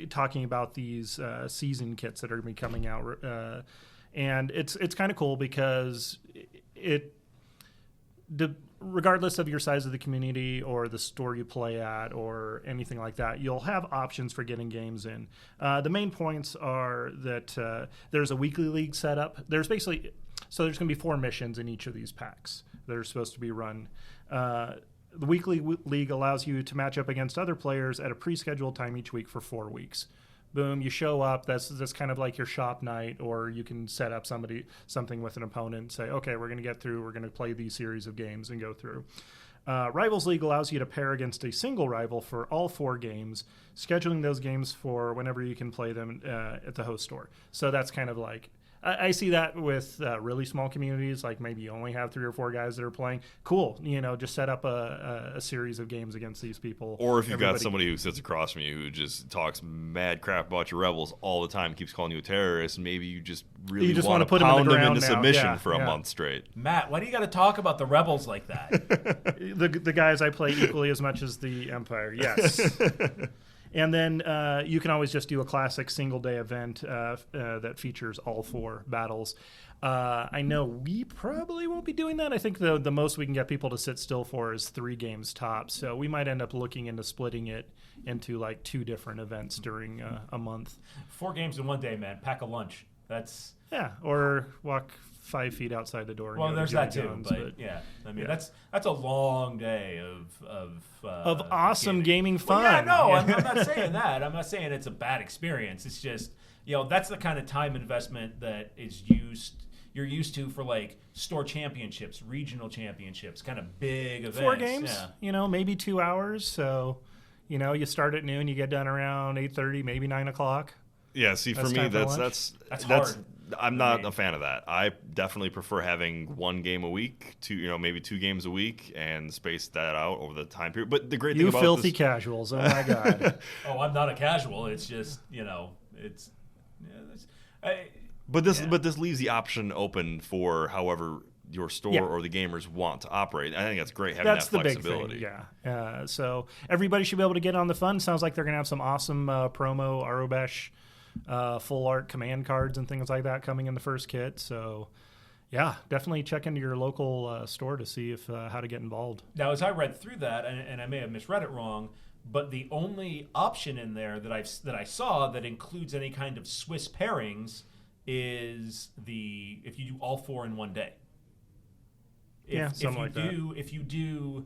talking about these season kits that are going to be coming out, and it's kind of cool because regardless of your size of the community or the store you play at or anything like that, you'll have options for getting games in. The main points are that there's a weekly league set up. There's going to be 4 missions in each of these packs that are supposed to be run. The weekly league allows you to match up against other players at a pre-scheduled time each week for 4 weeks. Boom, you show up. That's kind of like your shop night, or you can set up something with an opponent and say, okay, we're going to get through. We're going to play these series of games and go through. Rivals League allows you to pair against a single rival for all 4 games, scheduling those games for whenever you can play them at the host store. So that's kind of like I see that with really small communities, like maybe you only have 3 or 4 guys that are playing. Cool, just set up a series of games against these people. Or if you've got somebody who sits across from you who just talks mad crap about your rebels all the time, keeps calling you a terrorist, and maybe you just really want to put pound them into now. submission for a month straight. Matt, why do you got to talk about the rebels like that? The guys I play equally as much as the Empire, yes. And then you can always just do a classic single-day event that features all 4 battles. I know we probably won't be doing that. I think the most we can get people to sit still for is 3 games tops. So we might end up looking into splitting it into like 2 different events during a month. 4 games in one day, man. Pack a lunch. That's... Yeah, or walk 5 feet outside the door. And well, there's that too. Jones, but yeah, I mean that's a long day of awesome gaming fun. Well, yeah, no, I'm not saying that. I'm not saying it's a bad experience. It's just that's the kind of time investment that you're used to for like store championships, regional championships, kind of big events. 4 games, maybe 2 hours. So, you start at noon, you get done around 8:30, maybe 9 o'clock. Yeah, see, for me, that's hard. I'm not a fan of that. I definitely prefer having 1 game a week, maybe 2 games a week, and space that out over the time period. But the great thing about filthy casuals, oh my god! Oh, I'm not a casual. It's just But this leaves the option open for however your store or the gamers want to operate. I think that's great having that flexibility. Big thing, yeah. So everybody should be able to get on the fun. Sounds like they're going to have some awesome promo Arobesh full art command cards and things like that coming in the first kit. So yeah, definitely check into your local store to see if how to get involved. Now, as I read through that, and I may have misread it wrong, but the only option in there that I saw that includes any kind of Swiss pairings is if you do all 4 in one day. If you do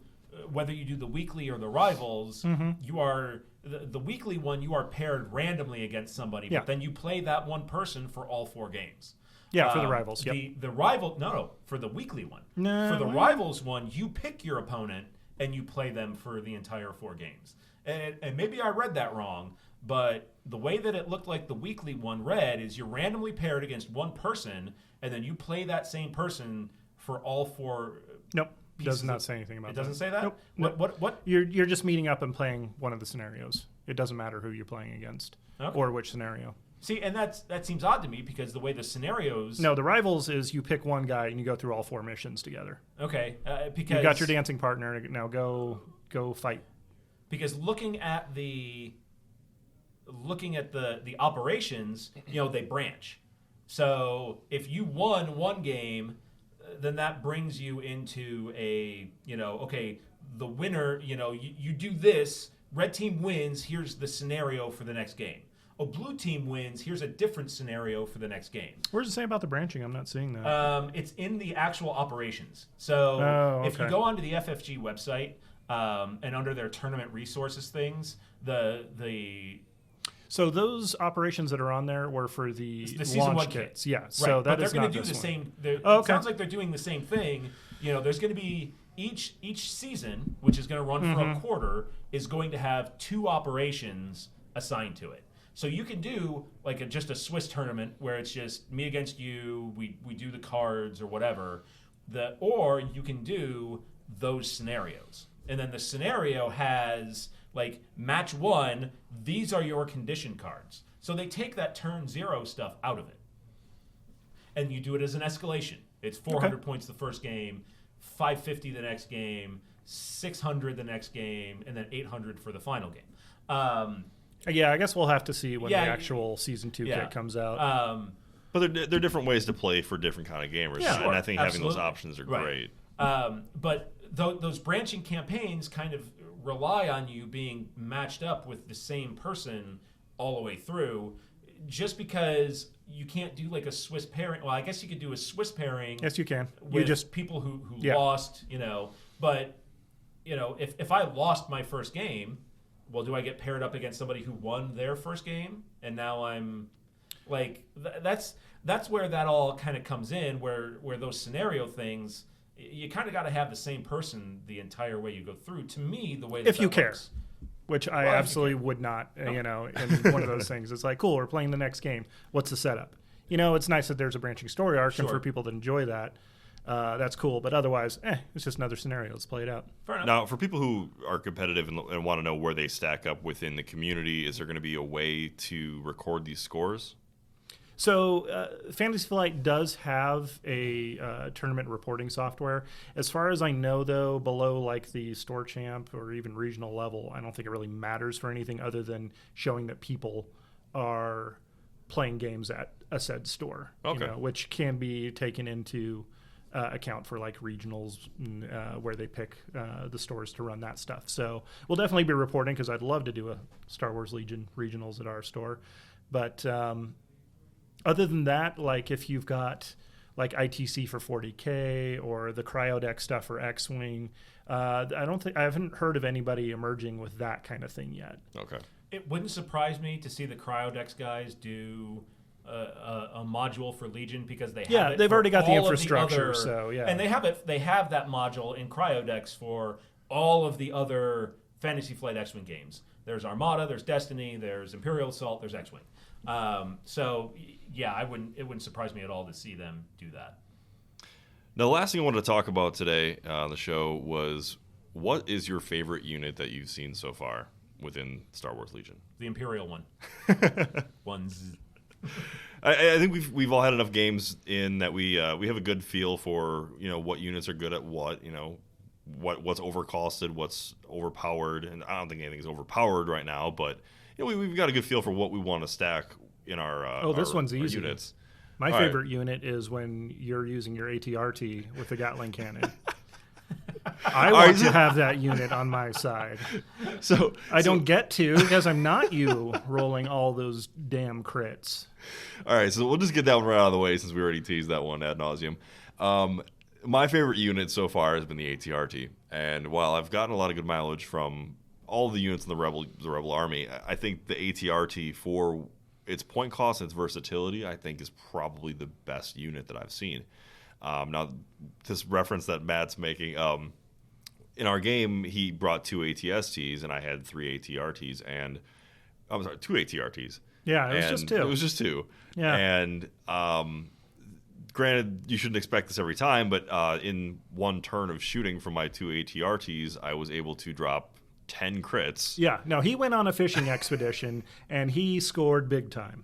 whether you do the weekly or the rivals, you are the weekly one. You are paired randomly against somebody, but then you play that one person for all 4 games. Yeah, for the rivals. Yep. For the weekly one. For the rivals one, you pick your opponent and you play them for the entire 4 games. And maybe I read that wrong, but the way that it looked like the weekly one read is you're randomly paired against one person, and then you play that same person for all 4. Nope. Does not say anything about that. It doesn't say that? Nope. What? You're just meeting up and playing one of the scenarios. It doesn't matter who you're playing against or which scenario. See, and that seems odd to me because the way the scenarios... No, the rivals is you pick one guy and you go through all 4 missions together. Okay, because... You got your dancing partner, now go fight. Because looking at the operations, they branch. So if you won one game, then that brings you into the winner, you do this, red team wins, here's the scenario for the next game. Oh, blue team wins, here's a different scenario for the next game. Where does it say about the branching? I'm not seeing that. It's in the actual operations. So if you go onto the FFG website and under their tournament resources things, So those operations that are on there were for the season launch 1 kits. Yeah, right. so but they're going to do the same. It sounds like they're doing the same thing. There's going to be each season, which is going to run for a quarter, is going to have 2 operations assigned to it. So you can do like just a Swiss tournament where it's just me against you. We do the cards or whatever. Or you can do those scenarios, and then the scenario has like match 1. These are your condition cards. So they take that turn 0 stuff out of it, and you do it as an escalation. It's 400 points the first game, 550 the next game, 600 the next game, and then 800 for the final game. Yeah, I guess we'll have to see when the actual Season 2 kit comes out. But there are different ways to play for different kind of gamers, and I think having those options are great. But those branching campaigns kind of rely on you being matched up with the same person all the way through, just because you can't do like a Swiss pairing. Well, I guess you could do a Swiss pairing. Yes, you can. With just people who lost, But, if I lost my first game, well, do I get paired up against somebody who won their first game? And now I'm like, that's where that all kind of comes in, where those scenario things, you kind of got to have the same person the entire way you go through. To me, the way that if you care, works, which I absolutely would not, in one of those things. It's like, cool, we're playing the next game. What's the setup? it's nice that there's a branching story arc, Sure. and for people that enjoy that, that's cool. But otherwise, it's just another scenario. Let's play it out. Fair enough. Now, for people who are competitive and want to know where they stack up within the community, is there going to be a way to record these scores? So Fantasy Flight does have a tournament reporting software. As far as I know, though, below like the store champ or even regional level, I don't think it really matters for anything other than showing that people are playing games at a said store, Okay. which can be taken into account for like regionals where they pick the stores to run that stuff. So we'll definitely be reporting because I'd love to do a Star Wars Legion regionals at our store. But other than that, like if you've got like ITC for 40K or the cryodeck stuff for X-Wing, I haven't heard of anybody emerging with that kind of thing yet. Okay. It wouldn't surprise me to see the cryodex guys do a module for Legion because they have it they've for already got the all of infrastructure, other, so yeah. And they have that module in cryodex for all of the other Fantasy Flight X-Wing games. There's Armada, there's Destiny, there's Imperial Assault, there's X-Wing. So yeah, it wouldn't surprise me at all to see them do that. Now, the last thing I wanted to talk about today on the show was, what is your favorite unit that you've seen so far within Star Wars Legion? The Imperial one. Ones. I think we've all had enough games in that we have a good feel for what units are good at what, what's overcosted, what's overpowered, and I don't think anything's overpowered right now, but we've got a good feel for what we want to stack in our this one's our easy. units. My All favorite unit is when you're using your ATRT with the Gatling cannon. I want to have that unit on my side. So I don't get to because I'm not you rolling all those damn crits. All right, so we'll just get that one right out of the way since we already teased that one ad nauseum. My favorite unit so far has been the ATRT, and while I've gotten a lot of good mileage from all the units in the Rebel Army, I think the ATRT, for its point cost and its versatility, I think is probably the best unit that I've seen. Now, this reference that Matt's making, in our game, he brought 2 ATSTs, and I had 3 ATRTs, and I'm sorry, 2 ATRTs. Yeah, it was just 2. It was just 2. Yeah. And granted, you shouldn't expect this every time, but in one turn of shooting from my 2 ATRTs, I was able to drop 10 crits. Yeah, no, he went on a fishing expedition, and he scored big time.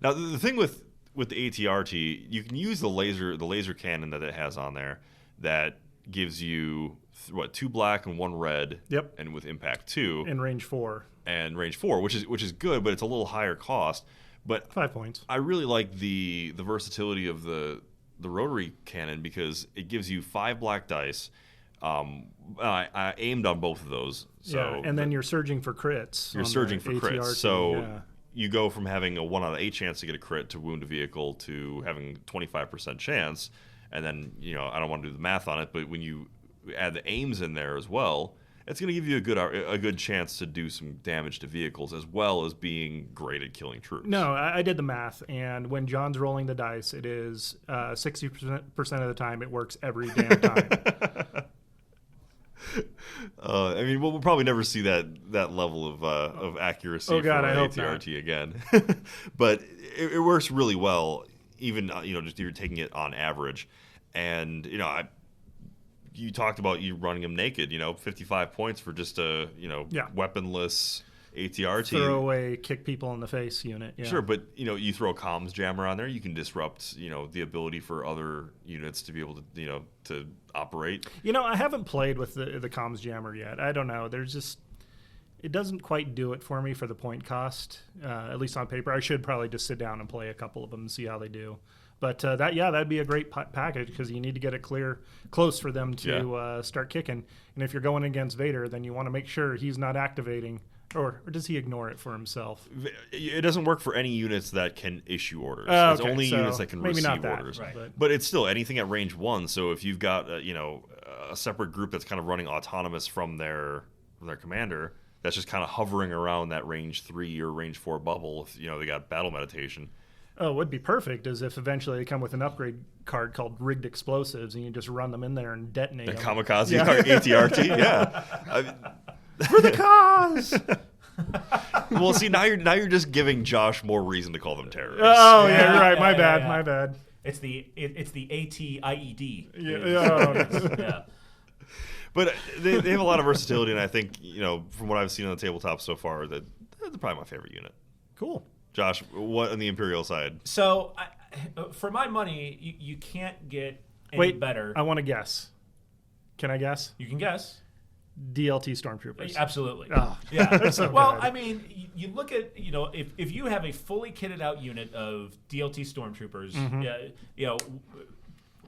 Now, the thing with the ATRT, you can use the laser cannon that it has on there that gives you 2 black and 1 red. Yep. And with impact 2 in range 4. And range 4, which is good, but it's a little higher cost. But 5 points. I really like the versatility of the rotary cannon because it gives you 5 black dice. I aimed on both of those. So yeah, and then you're surging for crits. You're surging for crits. ATRT, So yeah. You go from having a 1 out of 8 chance to get a crit to wound a vehicle to having 25% chance. And then, I don't want to do the math on it, but when you add the aims in there as well, it's going to give you a good chance to do some damage to vehicles as well as being great at killing troops. No, I did the math, and when John's rolling the dice, it is 60% of the time it works every damn time. I mean, we'll probably never see that level of accuracy for ATRT again. But it works really well, even just you're taking it on average. And you talked about you running them naked. 55 points for just a weaponless ATRT. Throw away, kick people in the face unit. Yeah. Sure, but you throw a comms jammer on there, you can disrupt the ability for other units to be able to to operate. I haven't played with the comms jammer yet. I don't know. It doesn't quite do it for me for the point cost, at least on paper. I should probably just sit down and play a couple of them and see how they do. But that'd be a great package because you need to get it close for them to start kicking. And if you're going against Vader, then you want to make sure he's not activating. Or does he ignore it for himself? It doesn't work for any units that can issue orders. Okay, it's only units that can receive orders. Right. But it's still anything at range 1. So if you've got a separate group that's kind of running autonomous from their commander, that's just kind of hovering around that range 3 or range 4 bubble. If they got battle meditation. Oh, it would be perfect as if eventually they come with an upgrade card called Rigged Explosives, and you just run them in there and detonate them. Kamikaze ATRT, yeah. For the cause! Well, see, now you're just giving Josh more reason to call them terrorists. Oh, yeah, you're right. My bad. It's the ATIED. Yeah. But they have a lot of versatility, and I think, from what I've seen on the tabletop so far, that they're probably my favorite unit. Cool. Josh, what on the Imperial side? So, for my money, you can't get any better. I want to guess. Can I guess? You can guess. DLT Stormtroopers. Absolutely. Oh, yeah. So well, good. I mean, you look at, if you have a fully kitted out unit of DLT Stormtroopers,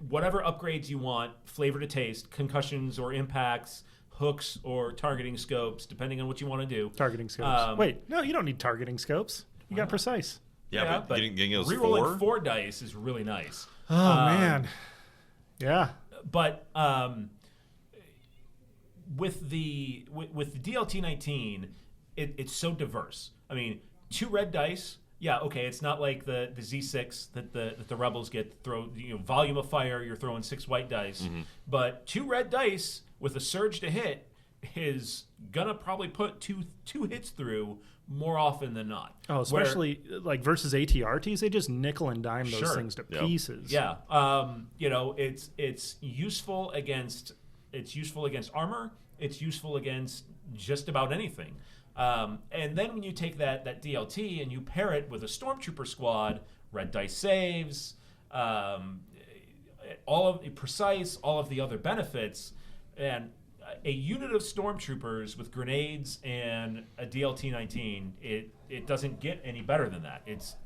whatever upgrades you want, flavor to taste, concussions or impacts, hooks or targeting scopes, depending on what you want to do. Targeting scopes. Wait, no, you don't need targeting scopes. You got precise. Yeah, but getting those rerolling 4 dice is really nice. Oh, man. Yeah. But with the DLT-19, it's so diverse. I mean, 2 red dice. Yeah, okay. It's not like the Z6 that the rebels get throw. Volume of fire. You're throwing 6 white dice, but 2 red dice with a surge to hit is gonna probably put two hits through more often than not. Oh, especially like versus ATRTs, they just nickel and dime those things to pieces. Yeah. It's useful against armor. It's useful against just about anything. And then when you take that DLT and you pair it with a Stormtrooper squad, red dice saves, all of the other benefits, and a unit of Stormtroopers with grenades and a DLT-19, it doesn't get any better than that. It's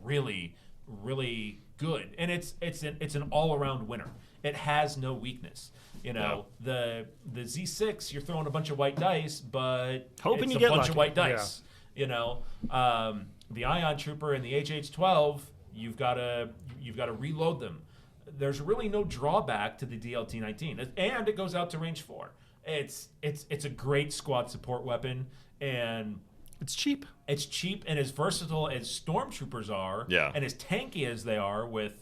really, really good, and it's an all-around winner. It has no weakness. The Z6, you're throwing a bunch of white dice, but hoping it's you get a bunch lucky. of white dice. Yeah. The Ion Trooper and the HH-12, you've got to reload them. There's really no drawback to the DLT-19, and it goes out to range 4. It's a great squad support weapon, and it's cheap. It's cheap and as versatile as Stormtroopers are, and as tanky as they are with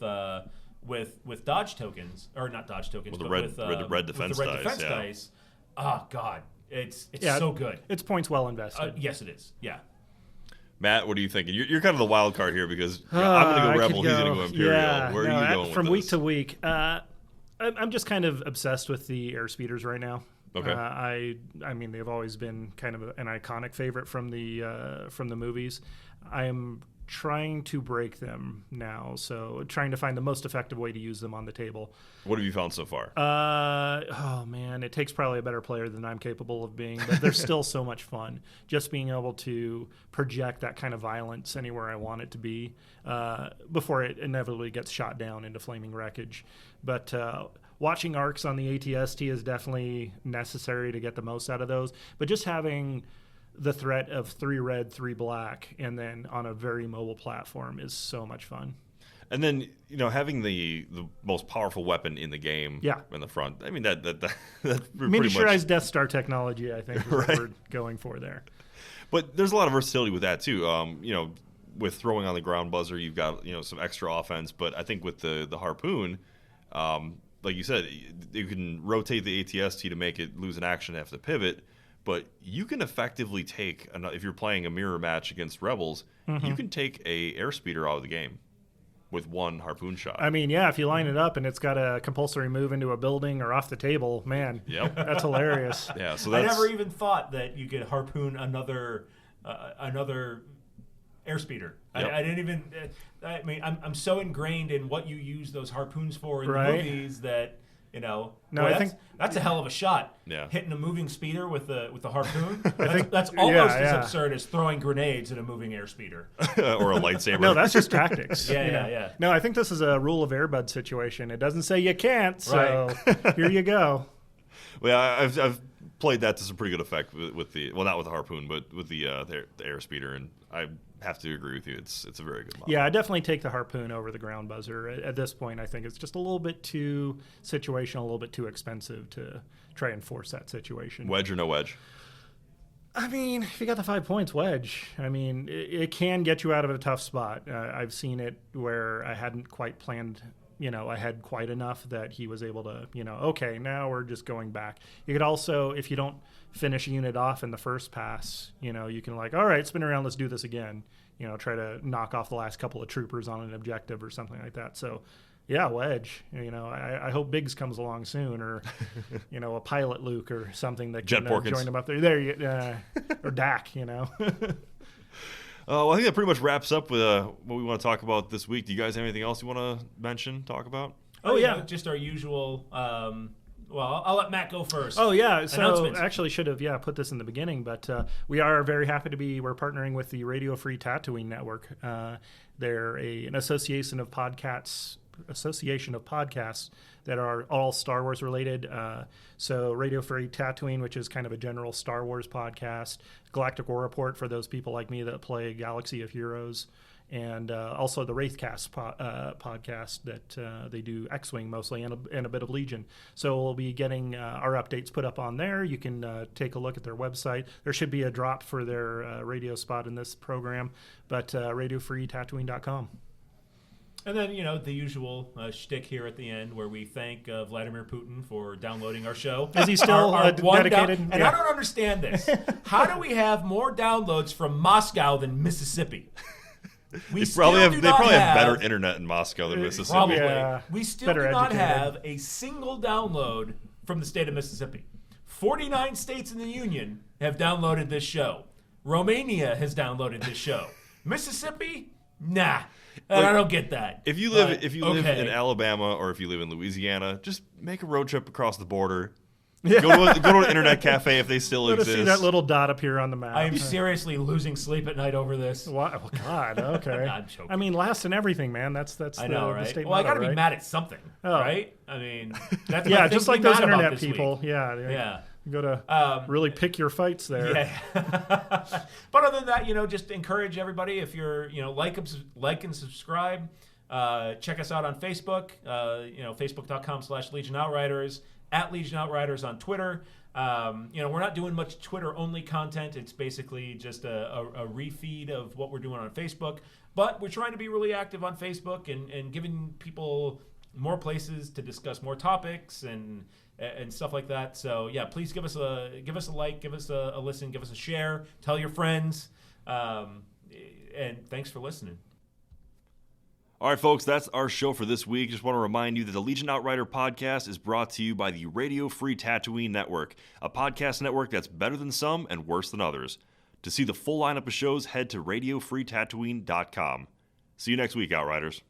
dodge tokens, or not dodge tokens, with the red defense dice. Oh God, it's so good. It's points well invested. Yes, it is. Yeah. Matt, what are you thinking? You're kind of the wild card here because I'm going to go Rebel, he's going to go Imperial. Yeah, Where are you going from with week this? to week? I'm just kind of obsessed with the airspeeders right now. Okay. I mean, they've always been kind of an iconic favorite from the movies. I am trying to break them now, so trying to find the most effective way to use them on the table. What have you found so far? Oh man, it takes probably a better player than I'm capable of being, but they're still so much fun. Just being able to project that kind of violence anywhere I want it to be before it inevitably gets shot down into flaming wreckage. But watching arcs on the ATST is definitely necessary to get the most out of those. But just having the threat of 3 red, 3 black, and then on a very mobile platform is so much fun. And then, having the most powerful weapon in the game in the front, I mean, that's miniaturized Death Star technology, I think, is right. what we're going for there. But there's a lot of versatility with that, too. With throwing on the ground buzzer, you've got, some extra offense. But I think with the harpoon, like you said, you can rotate the ATST to make it lose an action and have to pivot. But you can effectively take, if you're playing a mirror match against Rebels, you can take a airspeeder out of the game with 1 harpoon shot. I mean, yeah, if you line it up and it's got a compulsory move into a building or off the table, man, that's hilarious. Yeah, so I never even thought that you could harpoon another airspeeder. Yep. I didn't even. I mean, I'm so ingrained in what you use those harpoons for in the movies that. No, I think that's a hell of a shot. Yeah. Hitting a moving speeder with the harpoon. That's almost as absurd as throwing grenades at a moving airspeeder or a lightsaber. No, that's just tactics. Yeah. No, I think this is a rule of Airbud situation. It doesn't say you can't, so here you go. Well, I've played that to some pretty good effect with the not with the harpoon, but with the airspeeder, and I have to agree with you. It's a very good model. Yeah, I definitely take the harpoon over the ground buzzer. At this point, I think it's just a little bit too situational, a little bit too expensive to try and force that situation. Wedge or no wedge? I mean, if you got the 5 points, wedge. I mean, it can get you out of a tough spot. I've seen it where I hadn't quite planned I had quite enough that he was able to, okay, now we're just going back. You could also, if you don't finish a unit off in the first pass, you can all right, spin around, let's do this again. Try to knock off the last couple of troopers on an objective or something like that. So, yeah, Wedge. I hope Biggs comes along soon, or a pilot Luke or something that can join him up there. Or Dak. Well, I think that pretty much wraps up with what we want to talk about this week. Do you guys have anything else you want to mention, talk about? Oh yeah, just our usual. Well, I'll let Matt go first. Oh yeah, so actually should have put this in the beginning, but we are very happy to we're partnering with the Radio Free Tatooine Network. They're an association of podcasts that are all Star Wars related. So Radio Free Tatooine, which is kind of a general Star Wars podcast, Galactic War Report for those people like me that play Galaxy of Heroes, and also the Wraithcast podcast that they do X-Wing mostly and a bit of Legion. So we'll be getting our updates put up on there. You can take a look at their website. There should be a drop for their radio spot in this program, but radiofreetatooine.com. And then, the usual shtick here at the end where we thank Vladimir Putin for downloading our show. Is he still dedicated? And I don't understand this. How do we have more downloads from Moscow than Mississippi? They probably have better internet in Moscow than Mississippi. Probably. Yeah. We still do not have a single download from the state of Mississippi. 49 states in the Union have downloaded this show. Romania has downloaded this show. Mississippi? Nah. I don't get that. If you live in Alabama or if you live in Louisiana, just make a road trip across the border. Go to an internet cafe if they still exist. See that little dot appear on the map. I am seriously losing sleep at night over this. What? Oh, God, okay. I'm joking. I mean, last in everything, man. That's I know, right? the state well, motto, I got to right? be mad at something, right? I mean, that's yeah, just like those internet people. Week. Yeah. You got to really pick your fights there. Yeah. But other than that, just encourage everybody, if you're, like and subscribe. Check us out on Facebook, facebook.com/Legion Outriders, @Legion Outriders on Twitter. We're not doing much Twitter-only content. It's basically just a refeed of what we're doing on Facebook. But we're trying to be really active on Facebook and giving people more places to discuss more topics and stuff like that. So, yeah, please give us a like, give us a listen, give us a share, tell your friends. And thanks for listening. All right, folks, that's our show for this week. Just want to remind you that the Legion Outrider podcast is brought to you by the Radio Free Tatooine Network, a podcast network that's better than some and worse than others. To see the full lineup of shows, head to radiofreetatooine.com. See you next week, Outriders.